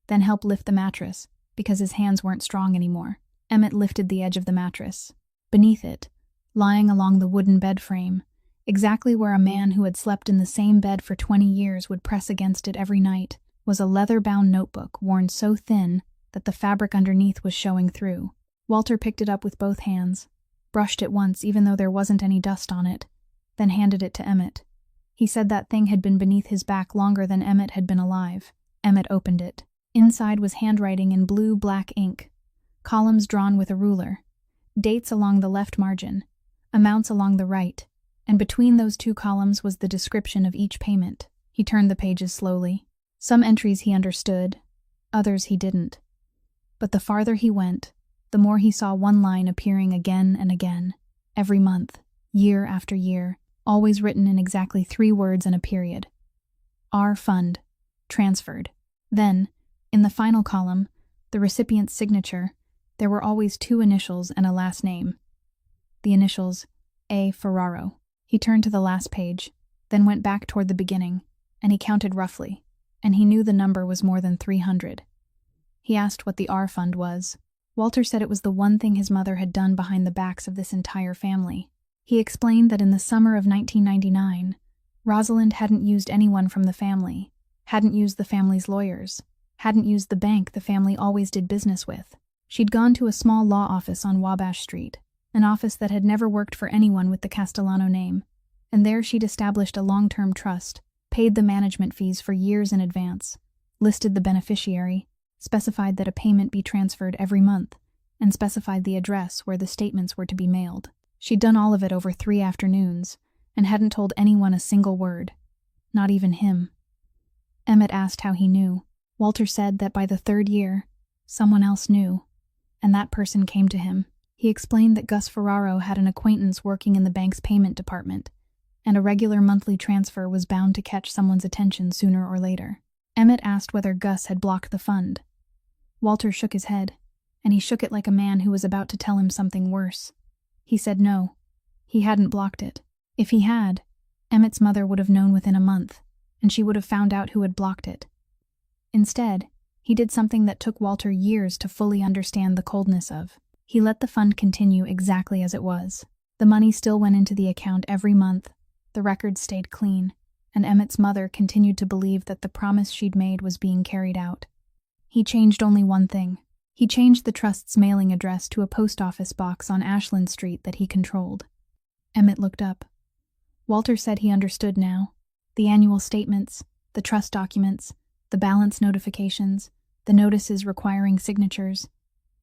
then help lift the mattress, because his hands weren't strong anymore. Emmett lifted the edge of the mattress. Beneath it, lying along the wooden bed frame, exactly where a man who had slept in the same bed for 20 years would press against it every night, was a leather-bound notebook worn so thin that the fabric underneath was showing through. Walter picked it up with both hands, brushed it once even though there wasn't any dust on it, then handed it to Emmett. He said that thing had been beneath his back longer than Emmett had been alive. Emmett opened it. Inside was handwriting in blue-black ink, columns drawn with a ruler, dates along the left margin, amounts along the right, and between those 2 columns was the description of each payment. He turned the pages slowly. Some entries he understood, others he didn't. But the farther he went, the more he saw one line appearing again and again, every month, year after year, always written in exactly 3 words and a period. R Fund. Transferred. Then, in the final column, the recipient's signature, there were always 2 initials and a last name. The initials, A. Ferraro. He turned to the last page, then went back toward the beginning, and he counted roughly, and he knew the number was more than 300. He asked what the R Fund was. Walter said it was the one thing his mother had done behind the backs of this entire family. He explained that in the summer of 1999, Rosalind hadn't used anyone from the family, hadn't used the family's lawyers, hadn't used the bank the family always did business with. She'd gone to a small law office on Wabash Street, an office that had never worked for anyone with the Castellano name, and there she'd established a long-term trust, paid the management fees for years in advance, listed the beneficiary, specified that a payment be transferred every month, and specified the address where the statements were to be mailed. She'd done all of it over 3 afternoons, and hadn't told anyone a single word, not even him. Emmett asked how he knew. Walter said that by the 3rd year, someone else knew, and that person came to him. He explained that Gus Ferraro had an acquaintance working in the bank's payment department, and a regular monthly transfer was bound to catch someone's attention sooner or later. Emmett asked whether Gus had blocked the fund. Walter shook his head, and he shook it like a man who was about to tell him something worse. He said no, he hadn't blocked it. If he had, Emmett's mother would have known within a month, and she would have found out who had blocked it. Instead, he did something that took Walter years to fully understand the coldness of. He let the fund continue exactly as it was. The money still went into the account every month, the records stayed clean, and Emmett's mother continued to believe that the promise she'd made was being carried out. He changed only one thing. He changed the trust's mailing address to a post office box on Ashland Street that he controlled. Emmett looked up. Walter said he understood now. The annual statements, the trust documents, the balance notifications, the notices requiring signatures.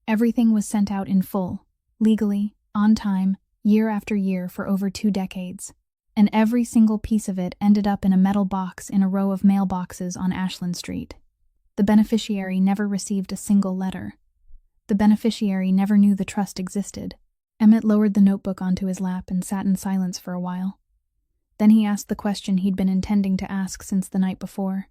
Everything was sent out in full, legally, on time, year after year for over 2 decades. And every single piece of it ended up in a metal box in a row of mailboxes on Ashland Street. The beneficiary never received a single letter. The beneficiary never knew the trust existed. Emmett lowered the notebook onto his lap and sat in silence for a while. Then he asked the question he'd been intending to ask since the night before.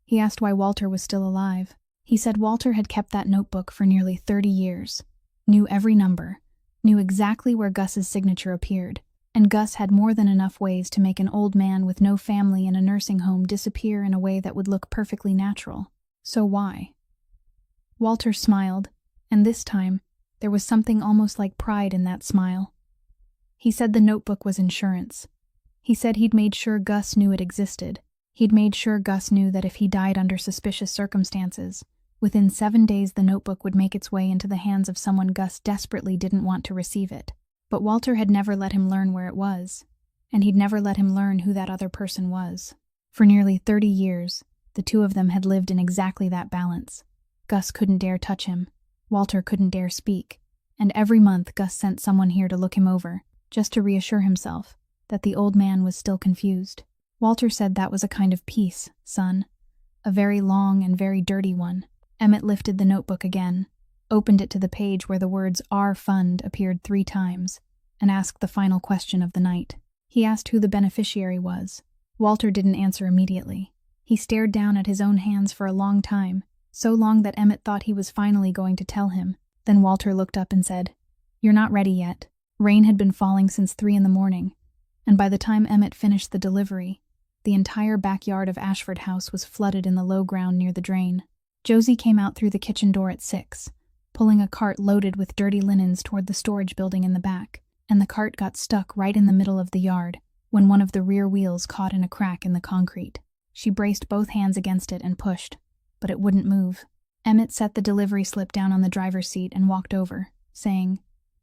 He asked why Walter was still alive. He said Walter had kept that notebook for nearly 30 years, knew every number, knew exactly where Gus's signature appeared, And Gus had more than enough ways to make an old man with no family in a nursing home disappear in a way that would look perfectly natural. So why? Walter smiled, and this time, there was something almost like pride in that smile. He said the notebook was insurance. He said he'd made sure Gus knew it existed. He'd made sure Gus knew that if he died under suspicious circumstances, within 7 days the notebook would make its way into the hands of someone Gus desperately didn't want to receive it. But Walter had never let him learn where it was, and he'd never let him learn who that other person was. For nearly 30 years, the two of them had lived in exactly that balance. Gus couldn't dare touch him, Walter couldn't dare speak, and every month Gus sent someone here to look him over, just to reassure himself that the old man was still confused. Walter said that was a kind of peace, son. A very long and very dirty one. Emmett lifted the notebook again, opened it to the page where the words "Our Fund" appeared 3 times, and asked the final question of the night. He asked who the beneficiary was. Walter didn't answer immediately. He stared down at his own hands for a long time, so long that Emmett thought he was finally going to tell him. Then Walter looked up and said, "You're not ready yet." Rain had been falling since 3 in the morning, and by the time Emmett finished the delivery, the entire backyard of Ashford House was flooded in the low ground near the drain. Josie came out through the kitchen door at 6, pulling a cart loaded with dirty linens toward the storage building in the back, and the cart got stuck right in the middle of the yard when one of the rear wheels caught in a crack in the concrete. She braced both hands against it and pushed, but it wouldn't move. Emmett set the delivery slip down on the driver's seat and walked over, saying,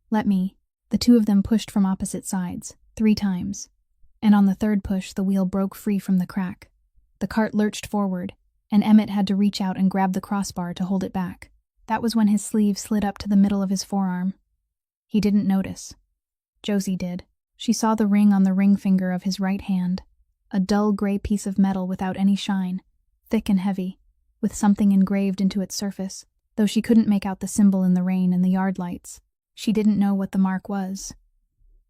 "Let me." The two of them pushed from opposite sides, 3 times, and on the 3rd push the wheel broke free from the crack. The cart lurched forward, and Emmett had to reach out and grab the crossbar to hold it back. That was when his sleeve slid up to the middle of his forearm. He didn't notice. Josie did. She saw the ring on the ring finger of his right hand, a dull gray piece of metal without any shine, thick and heavy, with something engraved into its surface, though she couldn't make out the symbol in the rain and the yard lights. She didn't know what the mark was.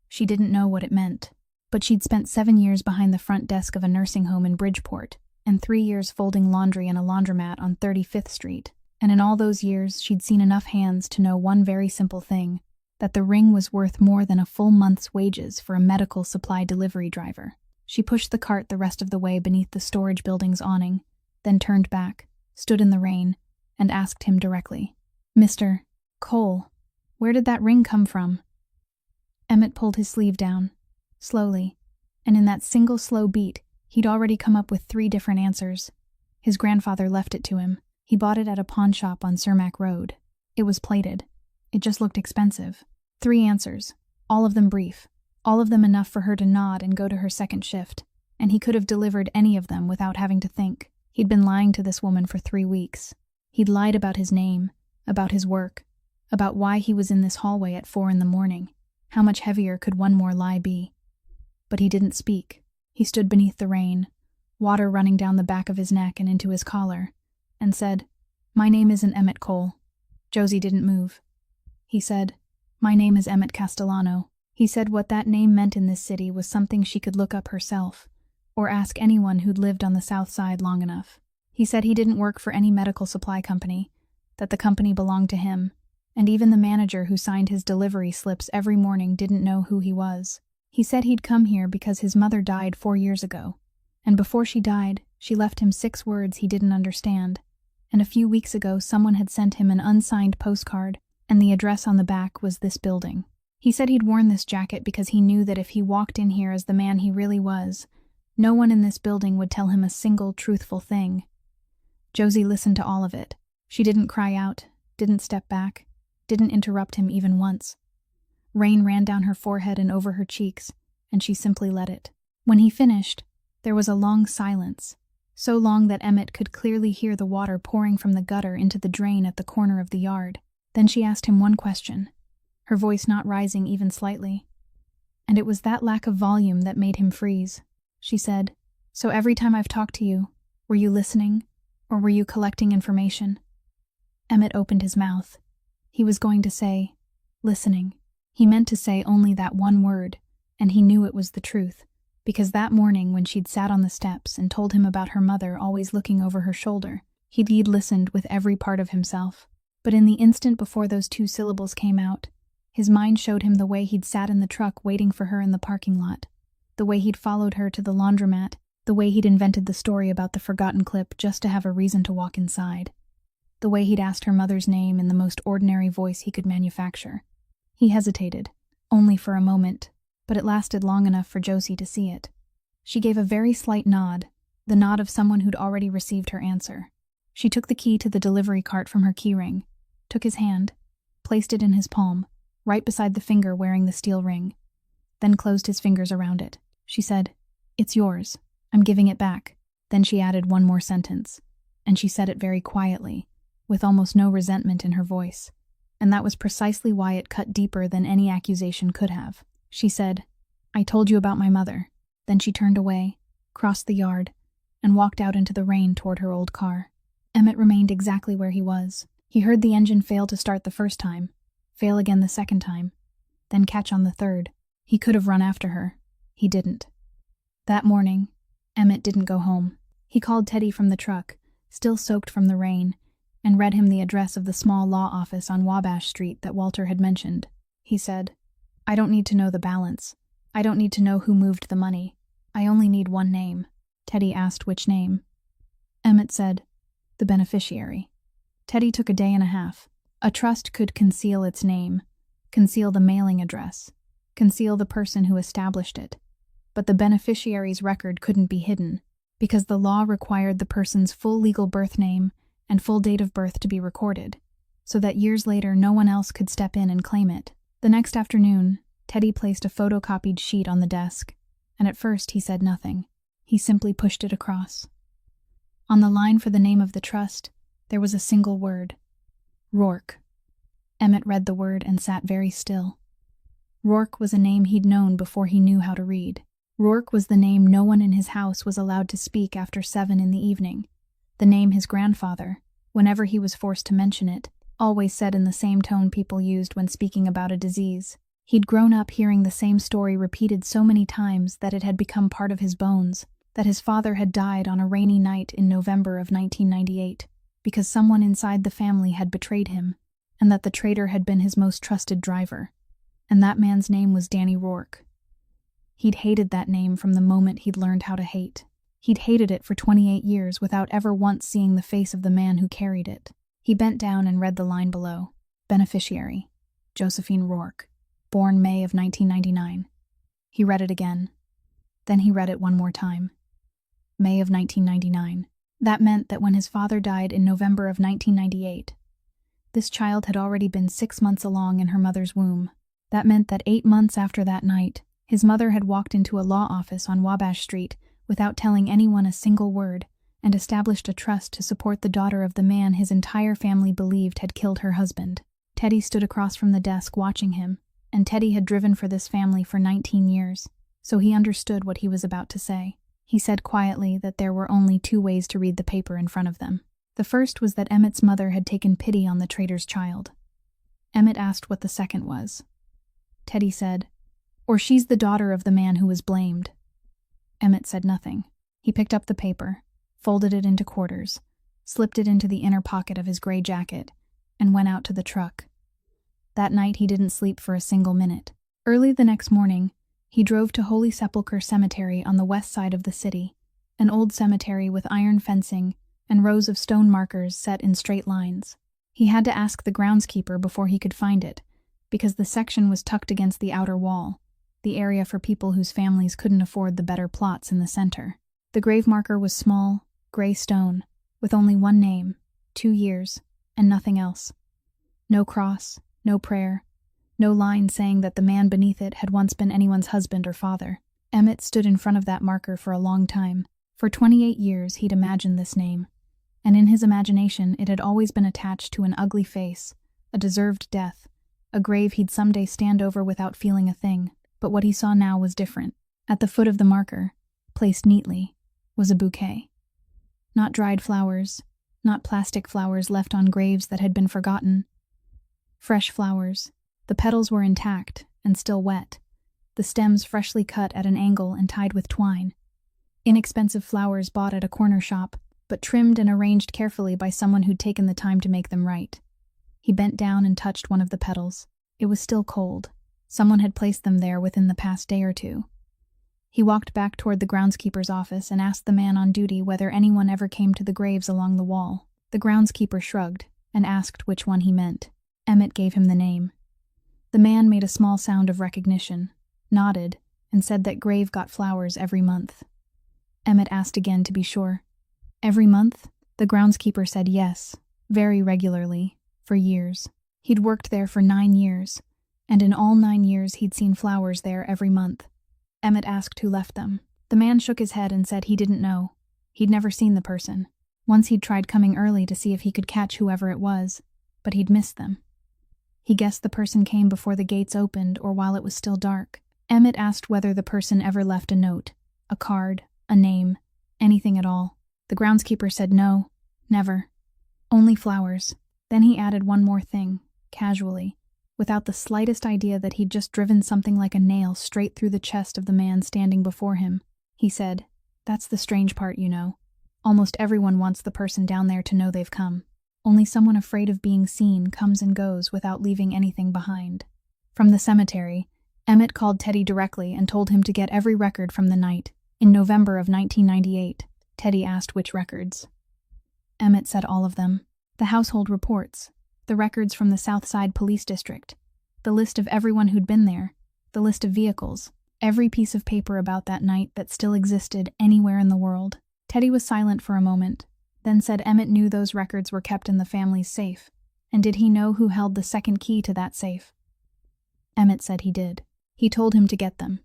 She didn't know what it meant. But she'd spent 7 years behind the front desk of a nursing home in Bridgeport, and 3 years folding laundry in a laundromat on 35th Street. And in all those years, she'd seen enough hands to know one very simple thing, that the ring was worth more than a full month's wages for a medical supply delivery driver. She pushed the cart the rest of the way beneath the storage building's awning, then turned back, stood in the rain, and asked him directly, "Mr. Cole, where did that ring come from?" Emmett pulled his sleeve down, slowly, and in that single slow beat, he'd already come up with 3 different answers. His grandfather left it to him. He bought it at a pawn shop on Cermak Road. It was plated. It just looked expensive. 3 answers, all of them brief, all of them enough for her to nod and go to her second shift, and he could have delivered any of them without having to think. He'd been lying to this woman for 3 weeks. He'd lied about his name, about his work, about why he was in this hallway at 4 in the morning. How much heavier could one more lie be? But he didn't speak. He stood beneath the rain, water running down the back of his neck and into his collar, and said, "My name isn't Emmett Cole." Josie didn't move. He said, "My name is Emmett Castellano." He said what that name meant in this city was something she could look up herself, or ask anyone who'd lived on the South Side long enough. He said he didn't work for any medical supply company, that the company belonged to him, and even the manager who signed his delivery slips every morning didn't know who he was. He said he'd come here because his mother died 4 years ago, and before she died, she left him 6 words he didn't understand, and a few weeks ago someone had sent him an unsigned postcard, and the address on the back was this building. He said he'd worn this jacket because he knew that if he walked in here as the man he really was, no one in this building would tell him a single truthful thing. Josie listened to all of it. She didn't cry out, didn't step back, didn't interrupt him even once. Rain ran down her forehead and over her cheeks, and she simply let it. When he finished, there was a long silence, so long that Emmett could clearly hear the water pouring from the gutter into the drain at the corner of the yard. Then she asked him one question, her voice not rising even slightly. And it was that lack of volume that made him freeze. She said, "So every time I've talked to you, were you listening, or were you collecting information?" Emmett opened his mouth. He was going to say, "listening." He meant to say only that one word, and he knew it was the truth, because that morning when she'd sat on the steps and told him about her mother always looking over her shoulder, he'd listened with every part of himself. But in the instant before those 2 syllables came out, His mind showed him the way he'd sat in the truck waiting for her in the parking lot, the way he'd followed her to the laundromat, the way he'd invented the story about the forgotten clip just to have a reason to walk inside, the way he'd asked her mother's name in the most ordinary voice he could manufacture. He hesitated, only for a moment, but it lasted long enough for Josie to see it. She gave a very slight nod, the nod of someone who'd already received her answer. She took the key to the delivery cart from her keyring, took his hand, placed it in his palm, right beside the finger wearing the steel ring, then closed his fingers around it. She said, "It's yours. I'm giving it back." Then she added one more sentence, and she said it very quietly, with almost no resentment in her voice, and that was precisely why it cut deeper than any accusation could have. She said, "I told you about my mother." Then she turned away, crossed the yard, and walked out into the rain toward her old car. Emmett remained exactly where he was. He heard the engine fail to start the first time, fail again the second time, then catch on the third. He could have run after her. He didn't. That morning, Emmett didn't go home. He called Teddy from the truck, still soaked from the rain, and read him the address of the small law office on Wabash Street that Walter had mentioned. He said, "I don't need to know the balance. I don't need to know who moved the money. I only need one name." Teddy asked which name. Emmett said, "The beneficiary." Teddy took a day and a half. A trust could conceal its name, conceal the mailing address, conceal the person who established it. But the beneficiary's record couldn't be hidden, because the law required the person's full legal birth name and full date of birth to be recorded, so that years later no one else could step in and claim it. The next afternoon, Teddy placed a photocopied sheet on the desk, and at first he said nothing. He simply pushed it across. On the line for the name of the trust, there was a single word: Rourke. Emmett read the word and sat very still. Rourke was a name he'd known before he knew how to read. Rourke was the name no one in his house was allowed to speak after 7 in the evening. The name his grandfather, whenever he was forced to mention it, always said in the same tone people used when speaking about a disease. He'd grown up hearing the same story repeated so many times that it had become part of his bones, that his father had died on a rainy night in November of 1998, because someone inside the family had betrayed him, and that the traitor had been his most trusted driver. And that man's name was Danny Rourke. He'd hated that name from the moment he'd learned how to hate. He'd hated it for 28 years without ever once seeing the face of the man who carried it. He bent down and read the line below. Beneficiary, Josephine Rourke, born May of 1999. He read it again. Then he read it one more time. May of 1999. That meant that when his father died in November of 1998, this child had already been 6 months along in her mother's womb. That meant that 8 months after that night, his mother had walked into a law office on Wabash Street without telling anyone a single word, and established a trust to support the daughter of the man his entire family believed had killed her husband. Teddy stood across from the desk watching him, and Teddy had driven for this family for 19 years, so he understood what he was about to say. He said quietly that there were only 2 ways to read the paper in front of them. The first was that Emmett's mother had taken pity on the traitor's child. Emmett asked what the second was. Teddy said, "Or she's the daughter of the man who was blamed." Emmett said nothing. He picked up the paper, folded it into quarters, slipped it into the inner pocket of his gray jacket, and went out to the truck. That night he didn't sleep for a single minute. Early the next morning, he drove to Holy Sepulchre Cemetery on the west side of the city, an old cemetery with iron fencing and rows of stone markers set in straight lines. He had to ask the groundskeeper before he could find it, because the section was tucked against the outer wall, the area for people whose families couldn't afford the better plots in the center. The grave marker was small, gray stone, with only one name, 2 years, and nothing else. No cross, no prayer, no line saying that the man beneath it had once been anyone's husband or father. Emmett stood in front of that marker for a long time. For 28 years he'd imagined this name, and in his imagination it had always been attached to an ugly face, a deserved death, a grave he'd someday stand over without feeling a thing. But what he saw now was different. At the foot of the marker, placed neatly, was a bouquet. Not dried flowers, not plastic flowers left on graves that had been forgotten. Fresh flowers. The petals were intact and still wet, the stems freshly cut at an angle and tied with twine. Inexpensive flowers bought at a corner shop, but trimmed and arranged carefully by someone who'd taken the time to make them right. He bent down and touched one of the petals. It was still cold. Someone had placed them there within the past day or two. He walked back toward the groundskeeper's office and asked the man on duty whether anyone ever came to the graves along the wall. The groundskeeper shrugged and asked which one he meant. Emmett gave him the name. The man made a small sound of recognition, nodded, and said that grave got flowers every month. Emmett asked again to be sure. Every month? The groundskeeper said yes, very regularly, for years. He'd worked there for 9 years, and in all 9 years he'd seen flowers there every month. Emmett asked who left them. The man shook his head and said he didn't know. He'd never seen the person. Once he'd tried coming early to see if he could catch whoever it was, but he'd missed them. He guessed the person came before the gates opened or while it was still dark. Emmett asked whether the person ever left a note, a card, a name, anything at all. The groundskeeper said no, never. Only flowers. Then he added one more thing, casually, without the slightest idea that he'd just driven something like a nail straight through the chest of the man standing before him. He said, "That's the strange part, you know. Almost everyone wants the person down there to know they've come. Only someone afraid of being seen comes and goes without leaving anything behind." From the cemetery, Emmett called Teddy directly and told him to get every record from the night. In November of 1998, Teddy asked which records. Emmett said all of them. The household reports, the records from the South Side Police District, the list of everyone who'd been there, the list of vehicles, every piece of paper about that night that still existed anywhere in the world. Teddy was silent for a moment, then said Emmett knew those records were kept in the family's safe, and did he know who held the second key to that safe? Emmett said he did. He told him to get them,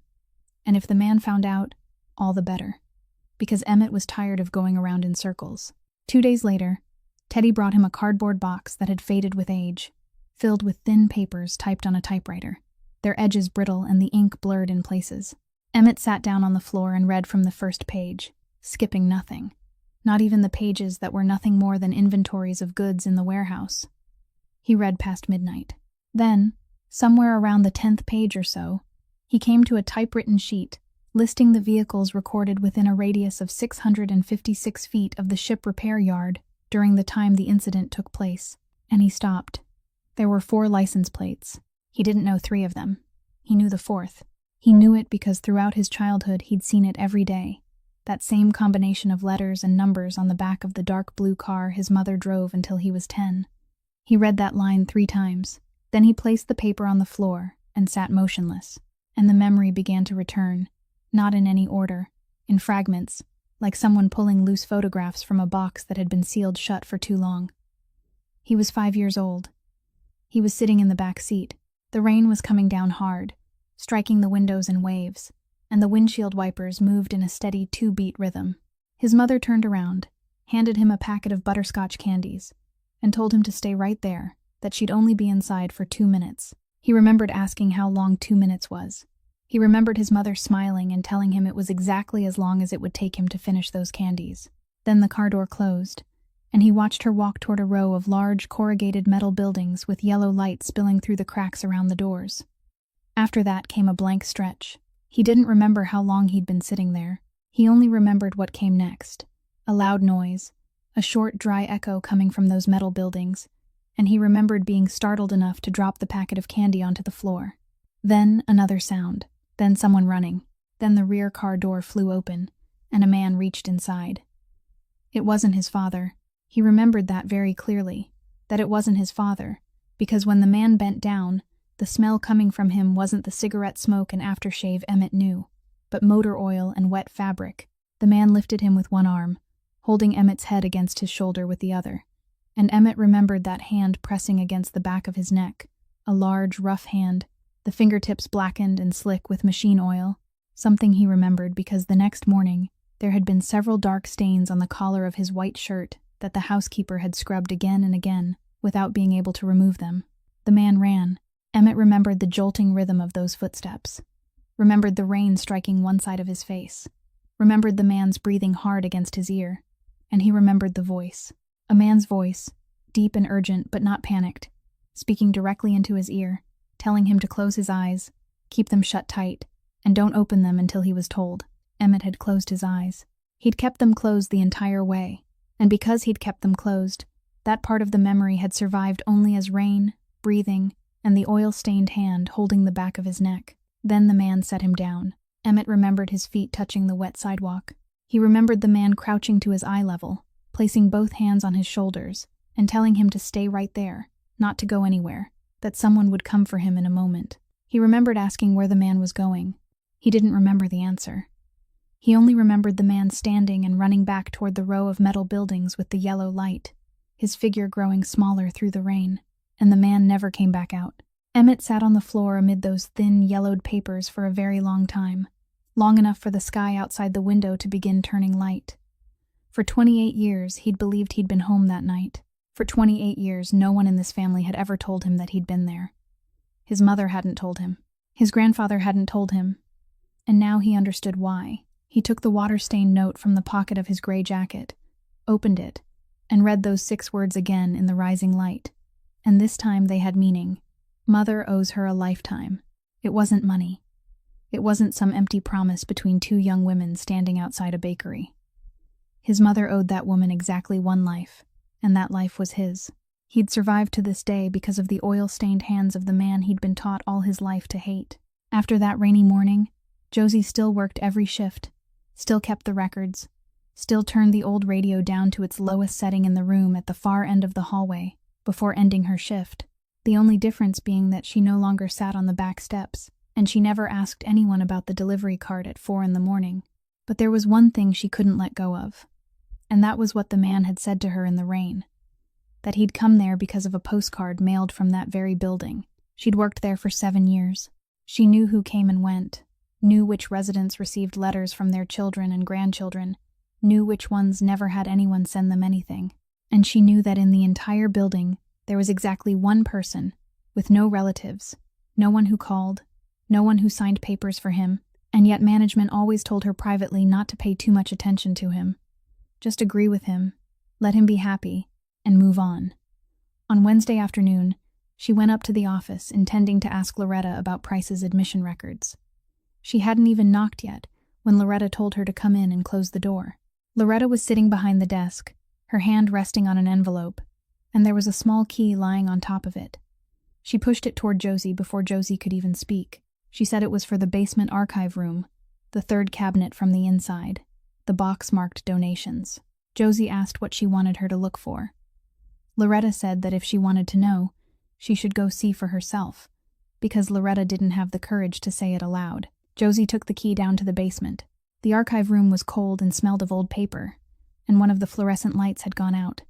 and if the man found out, all the better, because Emmett was tired of going around in circles. 2 days later, Teddy brought him a cardboard box that had faded with age, filled with thin papers typed on a typewriter, their edges brittle and the ink blurred in places. Emmett sat down on the floor and read from the first page, skipping nothing, not even the pages that were nothing more than inventories of goods in the warehouse. He read past midnight. Then, somewhere around the 10th page or so, he came to a typewritten sheet listing the vehicles recorded within a radius of 656 feet of the ship repair yard during the time the incident took place, and he stopped. There were 4 license plates. He didn't know 3 of them. He knew the 4th. He knew it because throughout his childhood he'd seen it every day, that same combination of letters and numbers on the back of the dark blue car his mother drove until he was 10. He read that line 3 times. Then he placed the paper on the floor and sat motionless, and the memory began to return, not in any order, in fragments, like someone pulling loose photographs from a box that had been sealed shut for too long. He was 5 years old. He was sitting in the back seat. The rain was coming down hard, striking the windows in waves, and the windshield wipers moved in a steady 2-beat rhythm. His mother turned around, handed him a packet of butterscotch candies, and told him to stay right there, that she'd only be inside for 2 minutes. He remembered asking how long 2 minutes was. He remembered his mother smiling and telling him it was exactly as long as it would take him to finish those candies. Then the car door closed, and he watched her walk toward a row of large corrugated metal buildings with yellow light spilling through the cracks around the doors. After that came a blank stretch. He didn't remember how long he'd been sitting there. He only remembered what came next. A loud noise, a short, dry echo coming from those metal buildings, and he remembered being startled enough to drop the packet of candy onto the floor. Then another sound, then someone running, then the rear car door flew open, and a man reached inside. It wasn't his father. He remembered that very clearly, that it wasn't his father, because when the man bent down, the smell coming from him wasn't the cigarette smoke and aftershave Emmett knew, but motor oil and wet fabric. The man lifted him with one arm, holding Emmett's head against his shoulder with the other, and Emmett remembered that hand pressing against the back of his neck, a large, rough hand, the fingertips blackened and slick with machine oil, something he remembered because the next morning there had been several dark stains on the collar of his white shirt that the housekeeper had scrubbed again and again without being able to remove them. The man ran. Emmett remembered the jolting rhythm of those footsteps, remembered the rain striking one side of his face, remembered the man's breathing hard against his ear, and he remembered the voice. A man's voice, deep and urgent but not panicked, speaking directly into his ear, telling him to close his eyes, keep them shut tight, and don't open them until he was told. Emmett had closed his eyes. He'd kept them closed the entire way, and because he'd kept them closed, that part of the memory had survived only as rain, breathing, and the oil-stained hand holding the back of his neck. Then the man set him down. Emmett remembered his feet touching the wet sidewalk. He remembered the man crouching to his eye level, placing both hands on his shoulders, and telling him to stay right there, not to go anywhere, that someone would come for him in a moment. He remembered asking where the man was going. He didn't remember the answer. He only remembered the man standing and running back toward the row of metal buildings with the yellow light, his figure growing smaller through the rain, and the man never came back out. Emmett sat on the floor amid those thin, yellowed papers for a very long time, long enough for the sky outside the window to begin turning light. For 28 years, he'd believed he'd been home that night. For 28 years, no one in this family had ever told him that he'd been there. His mother hadn't told him. His grandfather hadn't told him. And now he understood why. He took the water-stained note from the pocket of his gray jacket, opened it, and read those 6 words again in the rising light. And this time they had meaning. Mother owes her a lifetime. It wasn't money. It wasn't some empty promise between 2 young women standing outside a bakery. His mother owed that woman exactly 1 life, and that life was his. He'd survived to this day because of the oil-stained hands of the man he'd been taught all his life to hate. After that rainy morning, Josie still worked every shift, still kept the records, still turned the old radio down to its lowest setting in the room at the far end of the hallway before ending her shift. The only difference being that she no longer sat on the back steps, and she never asked anyone about the delivery cart at 4 a.m. But there was one thing she couldn't let go of, and that was what the man had said to her in the rain, that he'd come there because of a postcard mailed from that very building. She'd worked there for 7 years. She knew who came and went, knew which residents received letters from their children and grandchildren, knew which ones never had anyone send them anything. And she knew that in the entire building, there was exactly 1 person, with no relatives, no one who called, no one who signed papers for him, and yet management always told her privately not to pay too much attention to him. Just agree with him, let him be happy, and move on. On Wednesday afternoon, she went up to the office intending to ask Loretta about Price's admission records. She hadn't even knocked yet when Loretta told her to come in and close the door. Loretta was sitting behind the desk, her hand resting on an envelope, and there was a small key lying on top of it. She pushed it toward Josie before Josie could even speak. She said it was for the basement archive room, the 3rd cabinet from the inside, the box marked donations. Josie asked what she wanted her to look for. Loretta said that if she wanted to know, she should go see for herself, because Loretta didn't have the courage to say it aloud. Josie took the key down to the basement. The archive room was cold and smelled of old paper, and one of the fluorescent lights had gone out.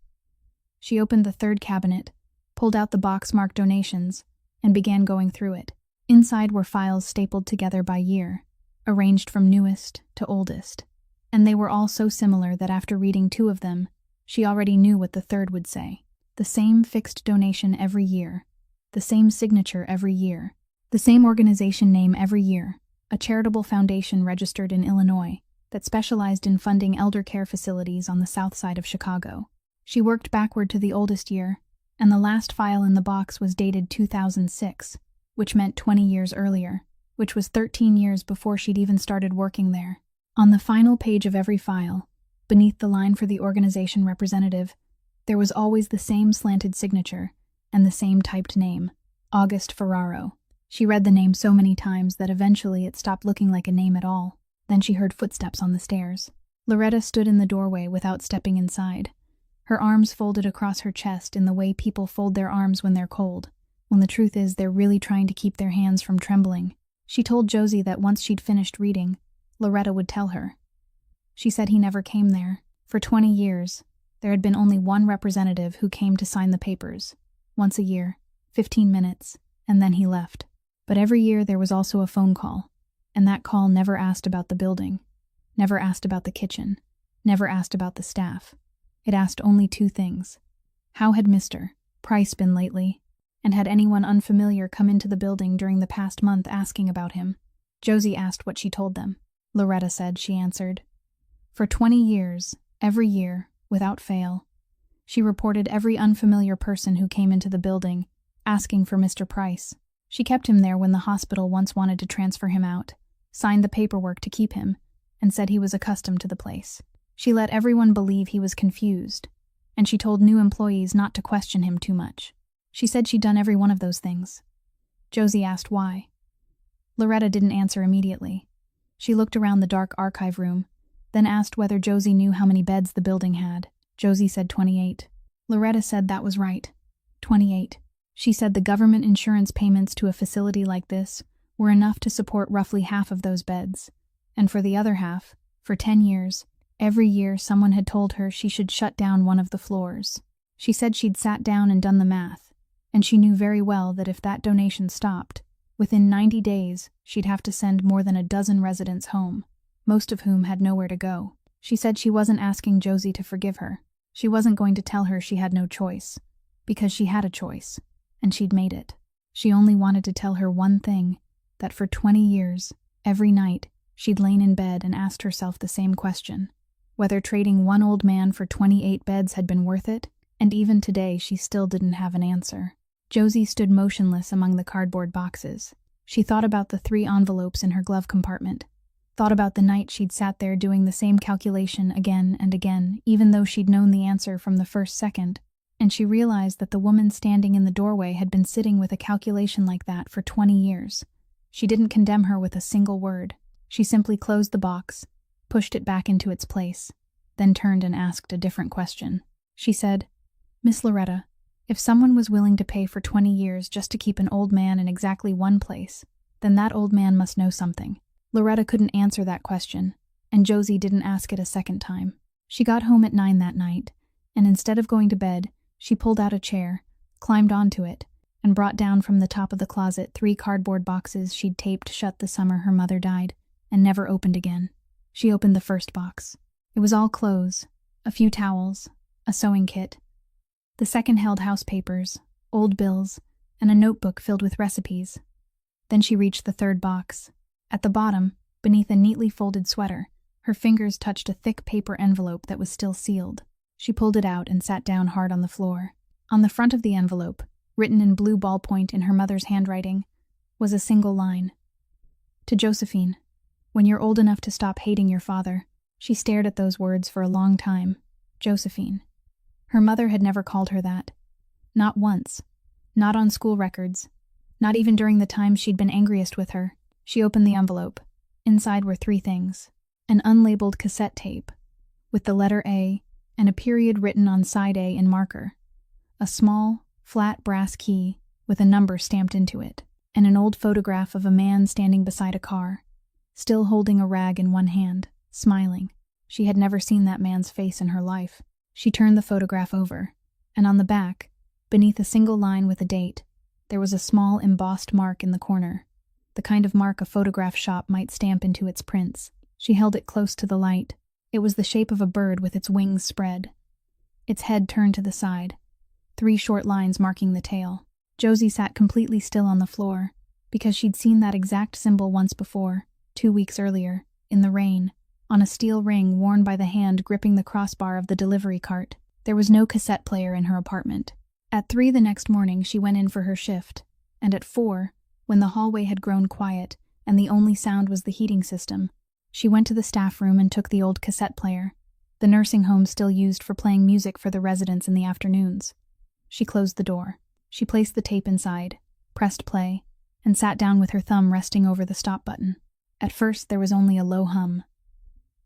She opened the 3rd cabinet, pulled out the box marked donations, and began going through it. Inside were files stapled together by year, arranged from newest to oldest, and they were all so similar that after reading 2 of them, she already knew what the 3rd would say. The same fixed donation every year, the same signature every year, the same organization name every year, a charitable foundation registered in Illinois that specialized in funding elder care facilities on the south side of Chicago. She worked backward to the oldest year, and the last file in the box was dated 2006, which meant 20 years earlier, which was 13 years before she'd even started working there. On the final page of every file, beneath the line for the organization representative, there was always the same slanted signature and the same typed name, August Ferraro. She read the name so many times that eventually it stopped looking like a name at all. Then she heard footsteps on the stairs. Loretta stood in the doorway without stepping inside, her arms folded across her chest in the way people fold their arms when they're cold, when the truth is they're really trying to keep their hands from trembling. She told Josie that once she'd finished reading, Loretta would tell her. She said he never came there. For 20 years, there had been only 1 representative who came to sign the papers, once a year, 15 minutes, and then he left. But every year there was also a phone call, and that call never asked about the building, never asked about the kitchen, never asked about the staff. It asked only 2 things. How had Mr. Price been lately? And had anyone unfamiliar come into the building during the past month asking about him? Josie asked what she told them. Loretta said she answered. For 20 years, every year, without fail, she reported every unfamiliar person who came into the building, asking for Mr. Price. She kept him there when the hospital once wanted to transfer him out, signed the paperwork to keep him, and said he was accustomed to the place. She let everyone believe he was confused, and she told new employees not to question him too much. She said she'd done every one of those things, Josie asked why. Loretta didn't answer immediately. She looked around the dark archive room, then asked whether Josie knew how many beds the building had. Josie said 28. Loretta said that was right. 28. She said the government insurance payments to a facility like this were enough to support roughly half of those beds, and for the other half, for 10 years, every year someone had told her she should shut down one of the floors. She said she'd sat down and done the math, and she knew very well that if that donation stopped, within 90 days she'd have to send more than a dozen residents home, most of whom had nowhere to go. She said she wasn't asking Josie to forgive her. She wasn't going to tell her she had no choice, because she had a choice, and she'd made it. She only wanted to tell her one thing, that for 20 years, every night, she'd lain in bed and asked herself the same question, whether trading one old man for 28 beds had been worth it, and even today she still didn't have an answer. Josie stood motionless among the cardboard boxes. She thought about the 3 envelopes in her glove compartment, thought about the night she'd sat there doing the same calculation again and again, even though she'd known the answer from the first second, and she realized that the woman standing in the doorway had been sitting with a calculation like that for 20 years. She didn't condemn her with a single word. She simply closed the box, pushed it back into its place, then turned and asked a different question. She said, "Miss Loretta, if someone was willing to pay for 20 years just to keep an old man in exactly one place, then that old man must know something." Loretta couldn't answer that question, and Josie didn't ask it a second time. She got home at 9 that night, and instead of going to bed, she pulled out a chair, climbed onto it, and brought down from the top of the closet 3 cardboard boxes she'd taped shut the summer her mother died, and never opened again. She opened the first box. It was all clothes, a few towels, a sewing kit. The second held house papers, old bills, and a notebook filled with recipes. Then she reached the third box. At the bottom, beneath a neatly folded sweater, her fingers touched a thick paper envelope that was still sealed. She pulled it out and sat down hard on the floor. On the front of the envelope, written in blue ballpoint in her mother's handwriting, was a single line. "To Josephine, when you're old enough to stop hating your father." She stared at those words for a long time. Josephine. Her mother had never called her that. Not once. Not on school records. Not even during the times she'd been angriest with her. She opened the envelope. Inside were 3 things. An unlabeled cassette tape, with the letter A and a period written on side A in marker. A small, flat brass key with a number stamped into it, and an old photograph of a man standing beside a car, still holding a rag in one hand, smiling. She had never seen that man's face in her life. She turned the photograph over, and on the back, beneath a single line with a date, there was a small embossed mark in the corner, the kind of mark a photograph shop might stamp into its prints. She held it close to the light. It was the shape of a bird with its wings spread. Its head turned to the side, 3 short lines marking the tail. Josie sat completely still on the floor, because she'd seen that exact symbol once before, 2 weeks earlier, in the rain, on a steel ring worn by the hand gripping the crossbar of the delivery cart. There was no cassette player in her apartment. At 3 the next morning she went in for her shift, and at 4, when the hallway had grown quiet and the only sound was the heating system, she went to the staff room and took the old cassette player, the nursing home still used for playing music for the residents in the afternoons. She closed the door. She placed the tape inside, pressed play, and sat down with her thumb resting over the stop button. At first there was only a low hum.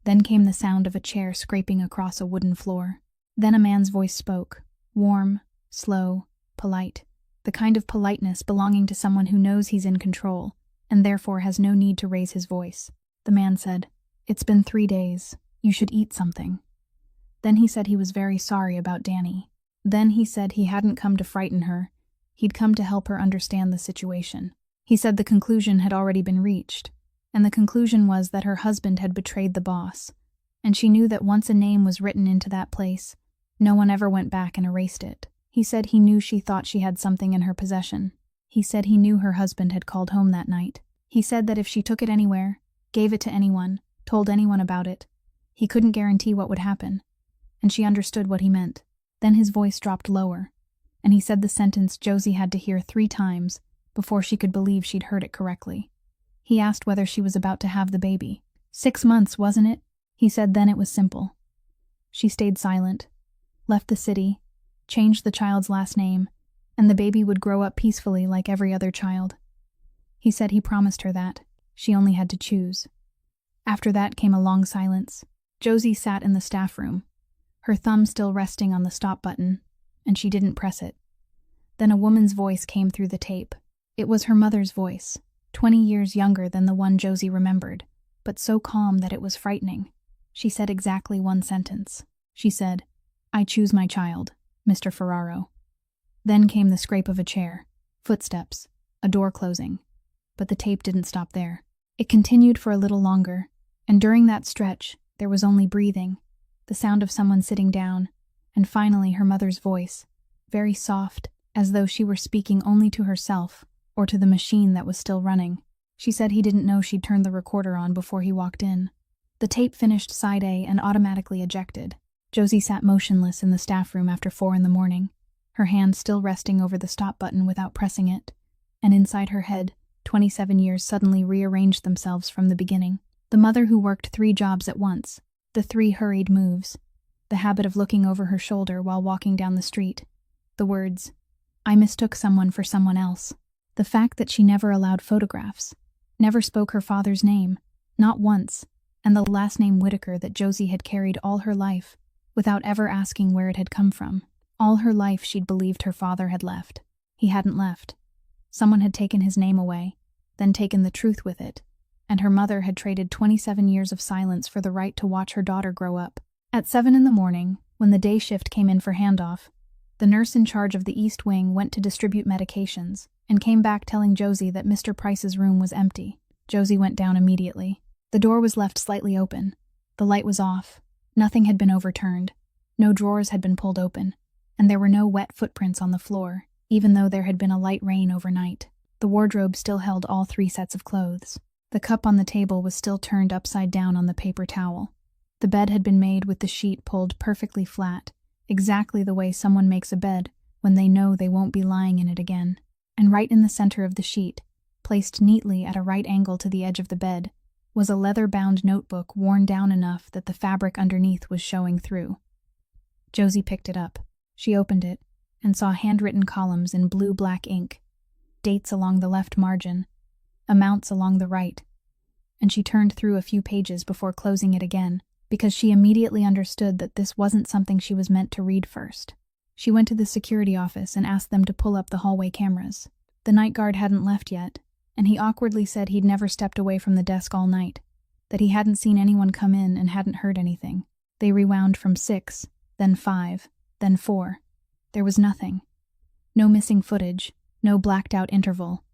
Then came the sound of a chair scraping across a wooden floor. Then a man's voice spoke, warm, slow, polite, the kind of politeness belonging to someone who knows he's in control, and therefore has no need to raise his voice. The man said, "It's been 3 days. You should eat something." Then he said he was very sorry about Danny. Then he said he hadn't come to frighten her. He'd come to help her understand the situation. He said the conclusion had already been reached, and the conclusion was that her husband had betrayed the boss, and she knew that once a name was written into that place, no one ever went back and erased it. He said he knew she thought she had something in her possession. He said he knew her husband had called home that night. He said that if she took it anywhere, gave it to anyone, told anyone about it, he couldn't guarantee what would happen, and she understood what he meant. Then his voice dropped lower, and he said the sentence Josie had to hear 3 times before she could believe she'd heard it correctly. He asked whether she was about to have the baby. 6 months, wasn't it? He said then it was simple. She stayed silent, left the city, changed the child's last name, and the baby would grow up peacefully like every other child. He said he promised her that. She only had to choose. After that came a long silence. Josie sat in the staff room, her thumb still resting on the stop button, and she didn't press it. Then a woman's voice came through the tape. It was her mother's voice, 20 years younger than the one Josie remembered, but so calm that it was frightening. She said exactly one sentence. She said, "I choose my child, Mr. Ferraro." Then came the scrape of a chair, footsteps, a door closing. But the tape didn't stop there. It continued for a little longer, and during that stretch, there was only breathing, the sound of someone sitting down, and finally her mother's voice, very soft, as though she were speaking only to herself or to the machine that was still running. She said he didn't know she'd turned the recorder on before he walked in. The tape finished side A and automatically ejected. Josie sat motionless in the staff room after 4 a.m, her hand still resting over the stop button without pressing it, and inside her head, 27 years suddenly rearranged themselves from the beginning. The mother who worked 3 jobs at once, the 3 hurried moves, the habit of looking over her shoulder while walking down the street, the words, "I mistook someone for someone else," the fact that she never allowed photographs, never spoke her father's name, not once, and the last name Whitaker that Josie had carried all her life, without ever asking where it had come from. All her life she'd believed her father had left. He hadn't left. Someone had taken his name away, then taken the truth with it, and her mother had traded 27 years of silence for the right to watch her daughter grow up. At 7 a.m, when the day shift came in for handoff, the nurse in charge of the East Wing went to distribute medications and came back telling Josie that Mr. Price's room was empty. Josie went down immediately. The door was left slightly open. The light was off. Nothing had been overturned. No drawers had been pulled open, and there were no wet footprints on the floor, even though there had been a light rain overnight. The wardrobe still held all 3 sets of clothes. The cup on the table was still turned upside down on the paper towel. The bed had been made with the sheet pulled perfectly flat, exactly the way someone makes a bed when they know they won't be lying in it again. And right in the center of the sheet, placed neatly at a right angle to the edge of the bed, was a leather-bound notebook worn down enough that the fabric underneath was showing through. Josie picked it up. She opened it and saw handwritten columns in blue-black ink, dates along the left margin, amounts along the right, and she turned through a few pages before closing it again, because she immediately understood that this wasn't something she was meant to read first. She went to the security office and asked them to pull up the hallway cameras. The night guard hadn't left yet, and he awkwardly said he'd never stepped away from the desk all night, that he hadn't seen anyone come in and hadn't heard anything. They rewound from 6, then 5, then 4. There was nothing. No missing footage, no blacked-out interval.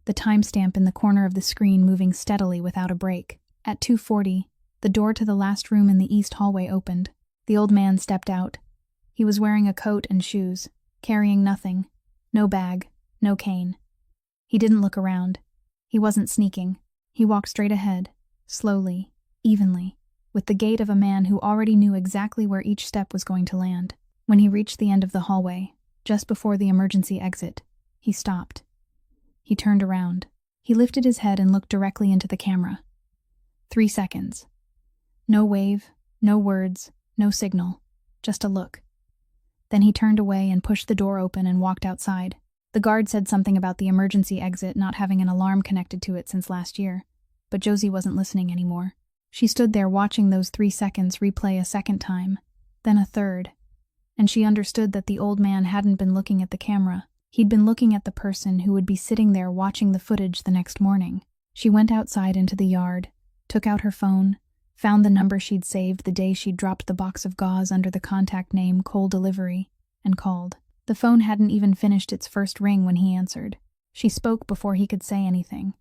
The timestamp in the corner of the screen moving steadily without a break. At 2:40, the door to the last room in the east hallway opened. The old man stepped out. He was wearing a coat and shoes, carrying nothing. No bag, no cane. He didn't look around. He wasn't sneaking. He walked straight ahead, slowly, evenly, with the gait of a man who already knew exactly where each step was going to land. When he reached the end of the hallway, just before the emergency exit, he stopped. He turned around. He lifted his head and looked directly into the camera. 3 seconds. No wave, no words, no signal, just a look. Then he turned away and pushed the door open and walked outside. The guard said something about the emergency exit not having an alarm connected to it since last year, but Josie wasn't listening anymore. She stood there watching those 3 seconds replay a second time, then a third, and she understood that the old man hadn't been looking at the camera. He'd been looking at the person who would be sitting there watching the footage the next morning. She went outside into the yard, took out her phone, found the number she'd saved the day she'd dropped the box of gauze under the contact name Coal Delivery, and called. The phone hadn't even finished its first ring when he answered. She spoke before he could say anything.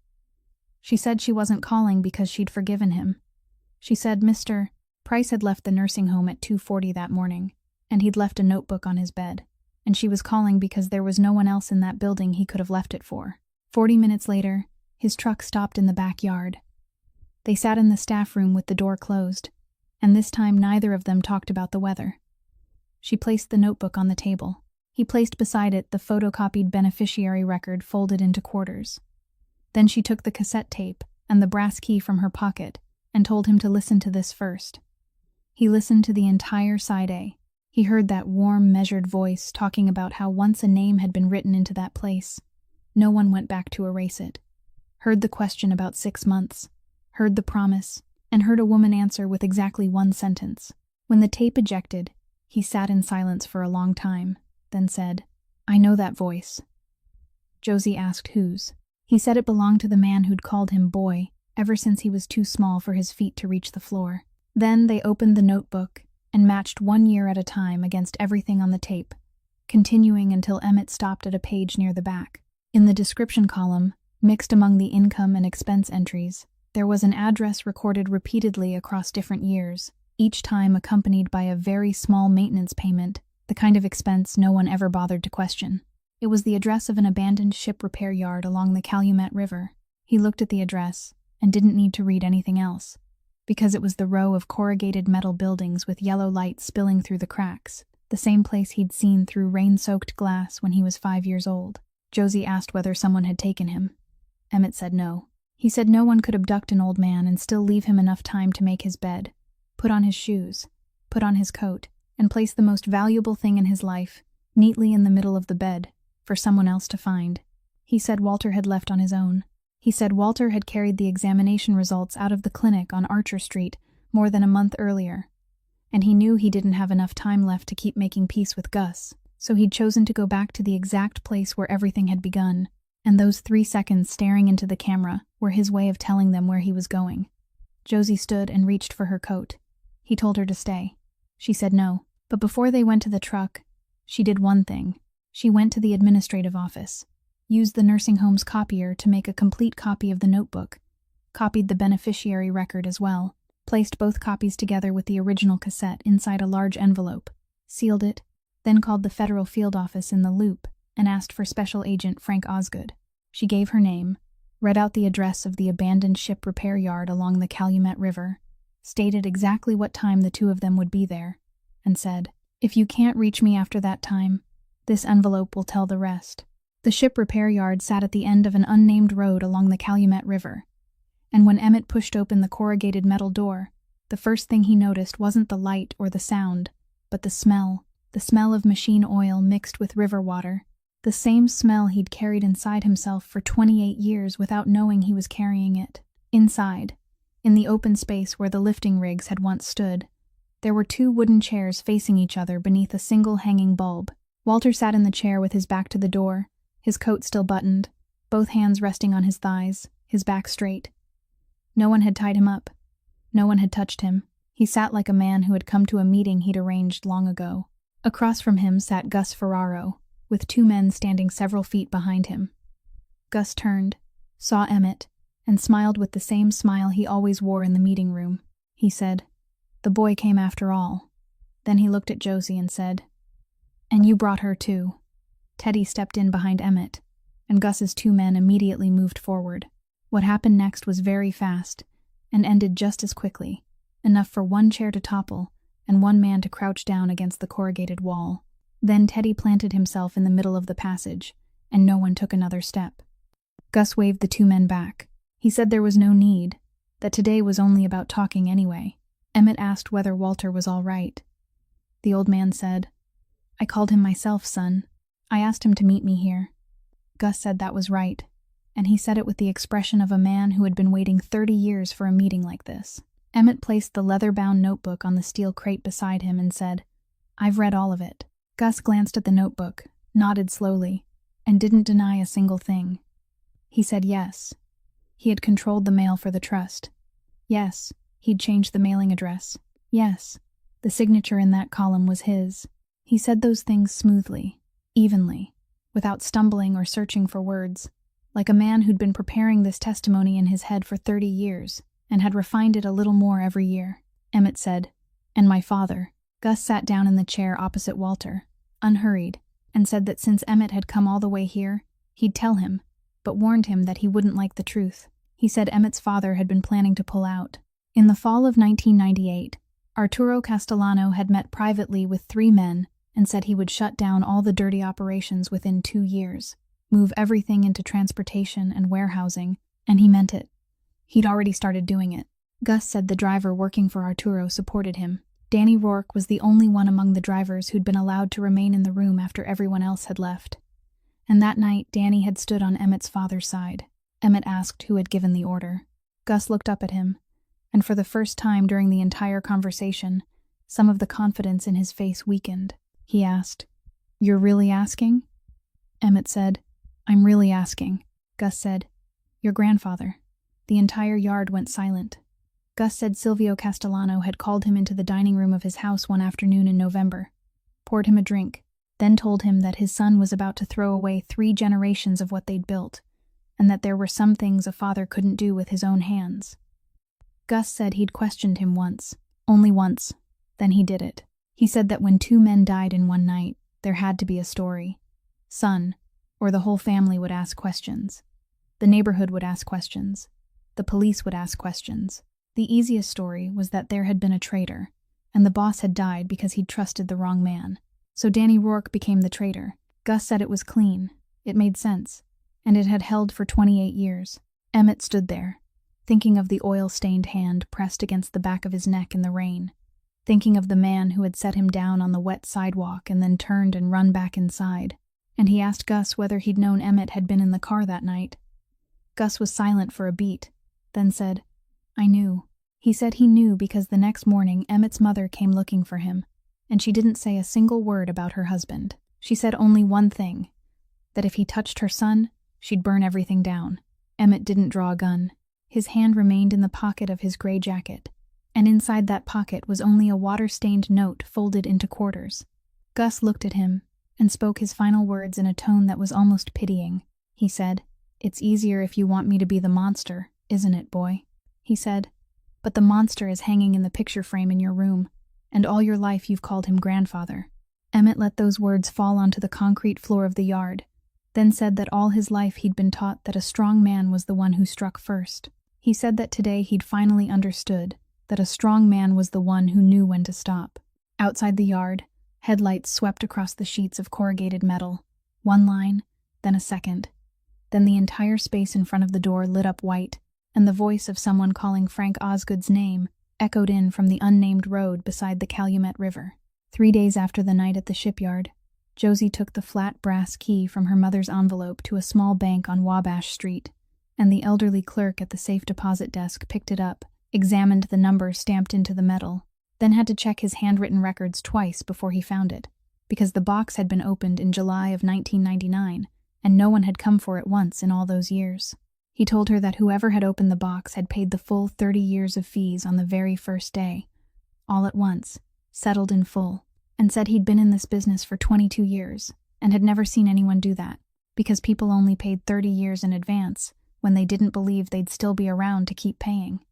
She said she wasn't calling because she'd forgiven him. She said Mr. Price had left the nursing home at 2:40 that morning, and he'd left a notebook on his bed, and she was calling because there was no one else in that building he could have left it for. 40 minutes later, his truck stopped in the backyard. They sat in the staff room with the door closed, and this time neither of them talked about the weather. She placed the notebook on the table. He placed beside it the photocopied beneficiary record folded into quarters. Then she took the cassette tape and the brass key from her pocket and told him to listen to this first. He listened to the entire side A. He heard that warm, measured voice talking about how once a name had been written into that place, no one went back to erase it. heard the question about 6 months, heard the promise, and heard a woman answer with exactly one sentence. When the tape ejected, he sat in silence for a long time, then said, "I know that voice." Josie asked whose. He said it belonged to the man who'd called him boy ever since he was too small for his feet to reach the floor. Then they opened the notebook and matched 1 year at a time against everything on the tape, continuing until Emmett stopped at a page near the back. In the description column, mixed among the income and expense entries, there was an address recorded repeatedly across different years, each time accompanied by a very small maintenance payment, the kind of expense no one ever bothered to question. It was the address of an abandoned ship repair yard along the Calumet River. He looked at the address and didn't need to read anything else, because it was the row of corrugated metal buildings with yellow light spilling through the cracks, the same place he'd seen through rain-soaked glass when he was 5 years old. Josie asked whether someone had taken him. Emmett said no. He said no one could abduct an old man and still leave him enough time to make his bed, put on his shoes, put on his coat, and place the most valuable thing in his life neatly in the middle of the bed for someone else to find. He said Walter had left on his own. He said Walter had carried the examination results out of the clinic on Archer Street more than a month earlier, and he knew he didn't have enough time left to keep making peace with Gus, so he'd chosen to go back to the exact place where everything had begun, and those 3 seconds staring into the camera were his way of telling them where he was going. Josie stood and reached for her coat. He told her to stay. She said no, but before they went to the truck, she did one thing. She went to the administrative office, used the nursing home's copier to make a complete copy of the notebook, copied the beneficiary record as well, placed both copies together with the original cassette inside a large envelope, sealed it, then called the federal field office in the Loop and asked for Special Agent Frank Osgood. She gave her name, read out the address of the abandoned ship repair yard along the Calumet River, stated exactly what time the two of them would be there, and said, "If you can't reach me after that time, this envelope will tell the rest." The ship repair yard sat at the end of an unnamed road along the Calumet River, and when Emmett pushed open the corrugated metal door, the first thing he noticed wasn't the light or the sound, but the smell of machine oil mixed with river water, the same smell he'd carried inside himself for 28 years without knowing he was carrying it. Inside, in the open space where the lifting rigs had once stood, there were 2 wooden chairs facing each other beneath a single hanging bulb. Walter sat in the chair with his back to the door, his coat still buttoned, both hands resting on his thighs, his back straight. No one had tied him up. No one had touched him. He sat like a man who had come to a meeting he'd arranged long ago. Across from him sat Gus Ferraro, with 2 men standing several feet behind him. Gus turned, saw Emmett, and smiled with the same smile he always wore in the meeting room. He said, "The boy came after all." Then he looked at Josie and said, "And you brought her too." Teddy stepped in behind Emmett, and Gus's 2 men immediately moved forward. What happened next was very fast, and ended just as quickly, enough for 1 chair to topple and 1 man to crouch down against the corrugated wall. Then Teddy planted himself in the middle of the passage, and no one took another step. Gus waved the 2 men back. He said there was no need, that today was only about talking anyway. Emmett asked whether Walter was all right. The old man said, "I called him myself, son. I asked him to meet me here." Gus said that was right, and he said it with the expression of a man who had been waiting 30 years for a meeting like this. Emmett placed the leather-bound notebook on the steel crate beside him and said, "I've read all of it." Gus glanced at the notebook, nodded slowly, and didn't deny a single thing. He said yes. He had controlled the mail for the trust. Yes, he'd changed the mailing address. Yes, the signature in that column was his. He said those things smoothly, evenly, without stumbling or searching for words, like a man who'd been preparing this testimony in his head for 30 years and had refined it a little more every year. Emmett said, "And my father." Gus sat down in the chair opposite Walter, unhurried, and said that since Emmett had come all the way here, he'd tell him, but warned him that he wouldn't like the truth. He said Emmett's father had been planning to pull out. In the fall of 1998, Arturo Castellano had met privately with 3 men and said he would shut down all the dirty operations within 2 years, move everything into transportation and warehousing, and he meant it. He'd already started doing it. Gus said the driver working for Arturo supported him. Danny Rourke was the only one among the drivers who'd been allowed to remain in the room after everyone else had left. And that night, Danny had stood on Emmett's father's side. Emmett asked who had given the order. Gus looked up at him, and for the first time during the entire conversation, some of the confidence in his face weakened. He asked, "You're really asking?" Emmett said, "I'm really asking." Gus said, "Your grandfather." The entire yard went silent. Gus said Silvio Castellano had called him into the dining room of his house one afternoon in November, poured him a drink, then told him that his son was about to throw away 3 generations of what they'd built, and that there were some things a father couldn't do with his own hands. Gus said he'd questioned him once, only once, then he did it. He said that when 2 men died in one night, there had to be a story. Son, or the whole family would ask questions. The neighborhood would ask questions. The police would ask questions. The easiest story was that there had been a traitor, and the boss had died because he'd trusted the wrong man. So Danny Rourke became the traitor. Gus said it was clean, it made sense, and it had held for 28 years. Emmett stood there, thinking of the oil-stained hand pressed against the back of his neck in the rain, thinking of the man who had set him down on the wet sidewalk and then turned and run back inside. And he asked Gus whether he'd known Emmett had been in the car that night. Gus was silent for a beat, then said, "I knew." He said he knew because the next morning Emmett's mother came looking for him, and she didn't say a single word about her husband. She said only one thing, that if he touched her son, she'd burn everything down. Emmett didn't draw a gun. His hand remained in the pocket of his gray jacket, and inside that pocket was only a water-stained note folded into quarters. Gus looked at him and spoke his final words in a tone that was almost pitying. He said, "It's easier if you want me to be the monster, isn't it, boy?" He said, "But the monster is hanging in the picture frame in your room, and all your life you've called him grandfather." Emmett let those words fall onto the concrete floor of the yard, then said that all his life he'd been taught that a strong man was the one who struck first. He said that today he'd finally understood that a strong man was the one who knew when to stop. Outside the yard, headlights swept across the sheets of corrugated metal, one line, then a second. Then the entire space in front of the door lit up white, and the voice of someone calling Frank Osgood's name echoed in from the unnamed road beside the Calumet River. 3 days after the night at the shipyard, Josie took the flat brass key from her mother's envelope to a small bank on Wabash Street, and the elderly clerk at the safe deposit desk picked it up, examined the number stamped into the metal, then had to check his handwritten records twice before he found it, because the box had been opened in July of 1999, and no one had come for it once in all those years. He told her that whoever had opened the box had paid the full 30 years of fees on the very first day, all at once, settled in full, and said he'd been in this business for 22 years and had never seen anyone do that, because people only paid 30 years in advance when they didn't believe they'd still be around to keep paying.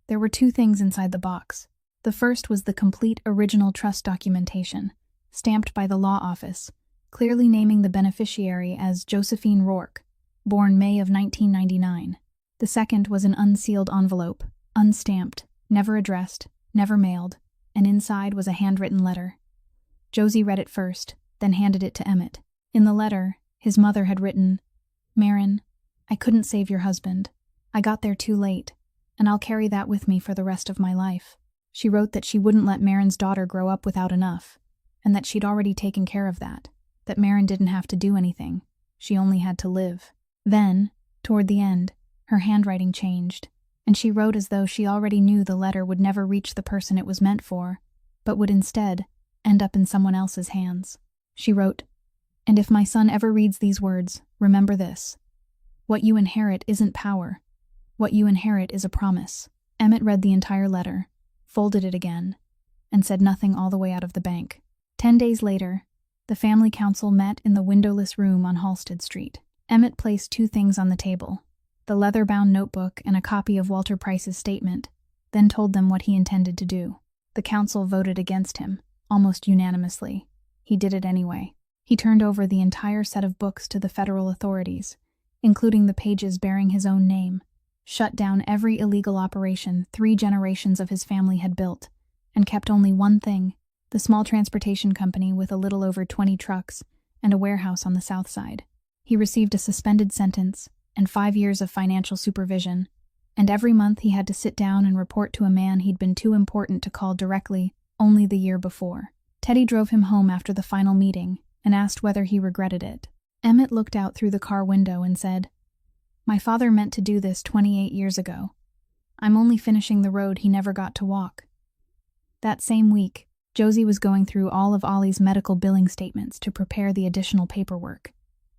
There were 2 things inside the box. The first was the complete original trust documentation, stamped by the law office, clearly naming the beneficiary as Josephine Rourke, born May of 1999. The second was an unsealed envelope, unstamped, never addressed, never mailed, and inside was a handwritten letter. Josie read it first, then handed it to Emmett. In the letter, his mother had written, "Marin, I couldn't save your husband. I got there too late, and I'll carry that with me for the rest of my life." She wrote that she wouldn't let Marin's daughter grow up without enough, and that she'd already taken care of that Marin didn't have to do anything, she only had to live. Then, toward the end, her handwriting changed, and she wrote as though she already knew the letter would never reach the person it was meant for, but would instead end up in someone else's hands. She wrote, "And if my son ever reads these words, remember this. What you inherit isn't power. What you inherit is a promise." Emmett read the entire letter, folded it again, and said nothing all the way out of the bank. 10 days later, the family council met in the windowless room on Halsted Street. Emmett placed 2 things on the table, the leather-bound notebook and a copy of Walter Price's statement, then told them what he intended to do. The council voted against him, almost unanimously. He did it anyway. He turned over the entire set of books to the federal authorities, including the pages bearing his own name, shut down every illegal operation 3 generations of his family had built, and kept only one thing, the small transportation company with a little over 20 trucks and a warehouse on the south side. He received a suspended sentence and 5 years of financial supervision, and every month he had to sit down and report to a man he'd been too important to call directly only the year before. Teddy drove him home after the final meeting and asked whether he regretted it. Emmett looked out through the car window and said, My father meant to do this 28 years ago. I'm only finishing the road he never got to walk." That same week, Josie was going through all of Ollie's medical billing statements to prepare the additional paperwork,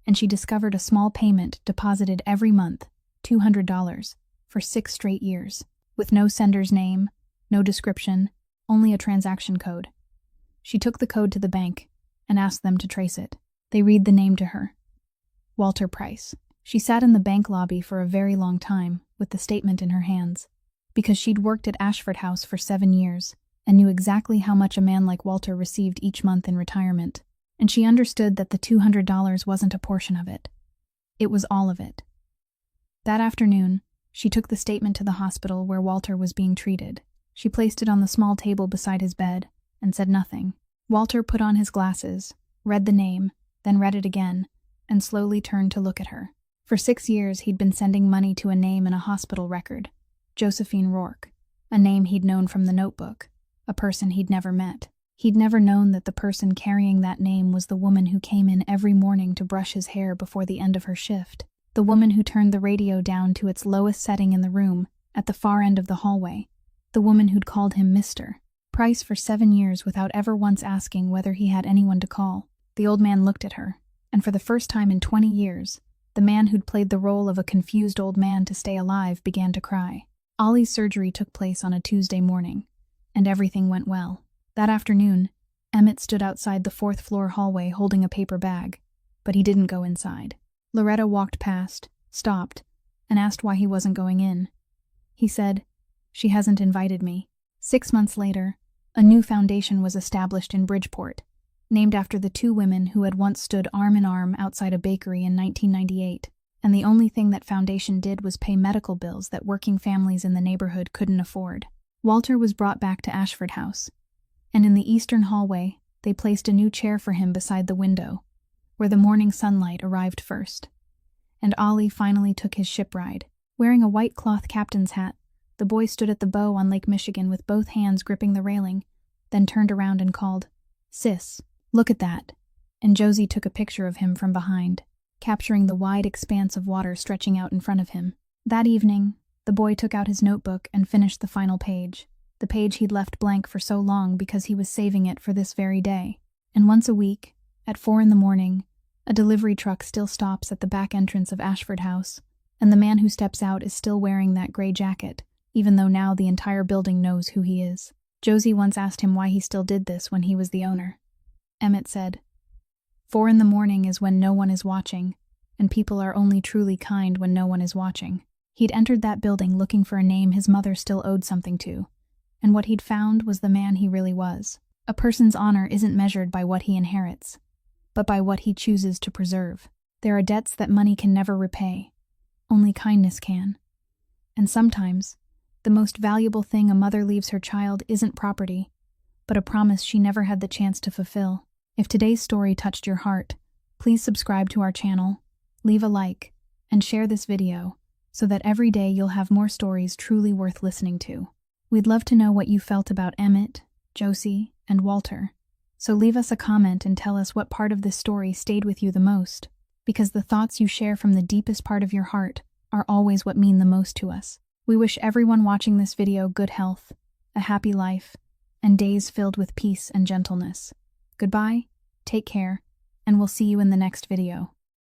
and she discovered a small payment deposited every month, $200, for 6 straight years, with no sender's name, no description, only a transaction code. She took the code to the bank and asked them to trace it. They read the name to her: Walter Price. She sat in the bank lobby for a very long time with the statement in her hands, because she'd worked at Ashford House for 7 years and knew exactly how much a man like Walter received each month in retirement, and she understood that the $200 wasn't a portion of it. It was all of it. That afternoon, she took the statement to the hospital where Walter was being treated. She placed it on the small table beside his bed and said nothing. Walter put on his glasses, read the name, then read it again, and slowly turned to look at her. For 6 years, he'd been sending money to a name in a hospital record: Josephine Rourke, a name he'd known from the notebook, a person he'd never met. He'd never known that the person carrying that name was the woman who came in every morning to brush his hair before the end of her shift, the woman who turned the radio down to its lowest setting in the room, at the far end of the hallway, the woman who'd called him Mr. Price for 7 years without ever once asking whether he had anyone to call. The old man looked at her, and for the first time in 20 years, the man who'd played the role of a confused old man to stay alive began to cry. Ollie's surgery took place on a Tuesday morning, and everything went well. That afternoon, Emmett stood outside the 4th floor hallway holding a paper bag, but he didn't go inside. Loretta walked past, stopped, and asked why he wasn't going in. He said, "She hasn't invited me." 6 months later, a new foundation was established in Bridgeport, named after the 2 women who had once stood arm in arm outside a bakery in 1998, and the only thing that foundation did was pay medical bills that working families in the neighborhood couldn't afford. Walter was brought back to Ashford House, and in the eastern hallway, they placed a new chair for him beside the window, where the morning sunlight arrived first. And Ollie finally took his ship ride. Wearing a white cloth captain's hat, the boy stood at the bow on Lake Michigan with both hands gripping the railing, then turned around and called, "Sis, look at that." And Josie took a picture of him from behind, capturing the wide expanse of water stretching out in front of him. That evening, the boy took out his notebook and finished the final page, the page he'd left blank for so long because he was saving it for this very day. And once a week, at 4 in the morning, a delivery truck still stops at the back entrance of Ashford House, and the man who steps out is still wearing that gray jacket, even though now the entire building knows who he is. Josie once asked him why he still did this when he was the owner. Emmett said, 4 in the morning is when no one is watching, and people are only truly kind when no one is watching. He'd entered that building looking for a name his mother still owed something to, and what he'd found was the man he really was. A person's honor isn't measured by what he inherits, but by what he chooses to preserve. There are debts that money can never repay. Only kindness can. And sometimes, the most valuable thing a mother leaves her child isn't property, but a promise she never had the chance to fulfill. If today's story touched your heart, please subscribe to our channel, leave a like, and share this video so that every day you'll have more stories truly worth listening to. We'd love to know what you felt about Emmett, Josie, and Walter, so leave us a comment and tell us what part of this story stayed with you the most, because the thoughts you share from the deepest part of your heart are always what mean the most to us. We wish everyone watching this video good health, a happy life, and days filled with peace and gentleness. Goodbye, take care, and we'll see you in the next video.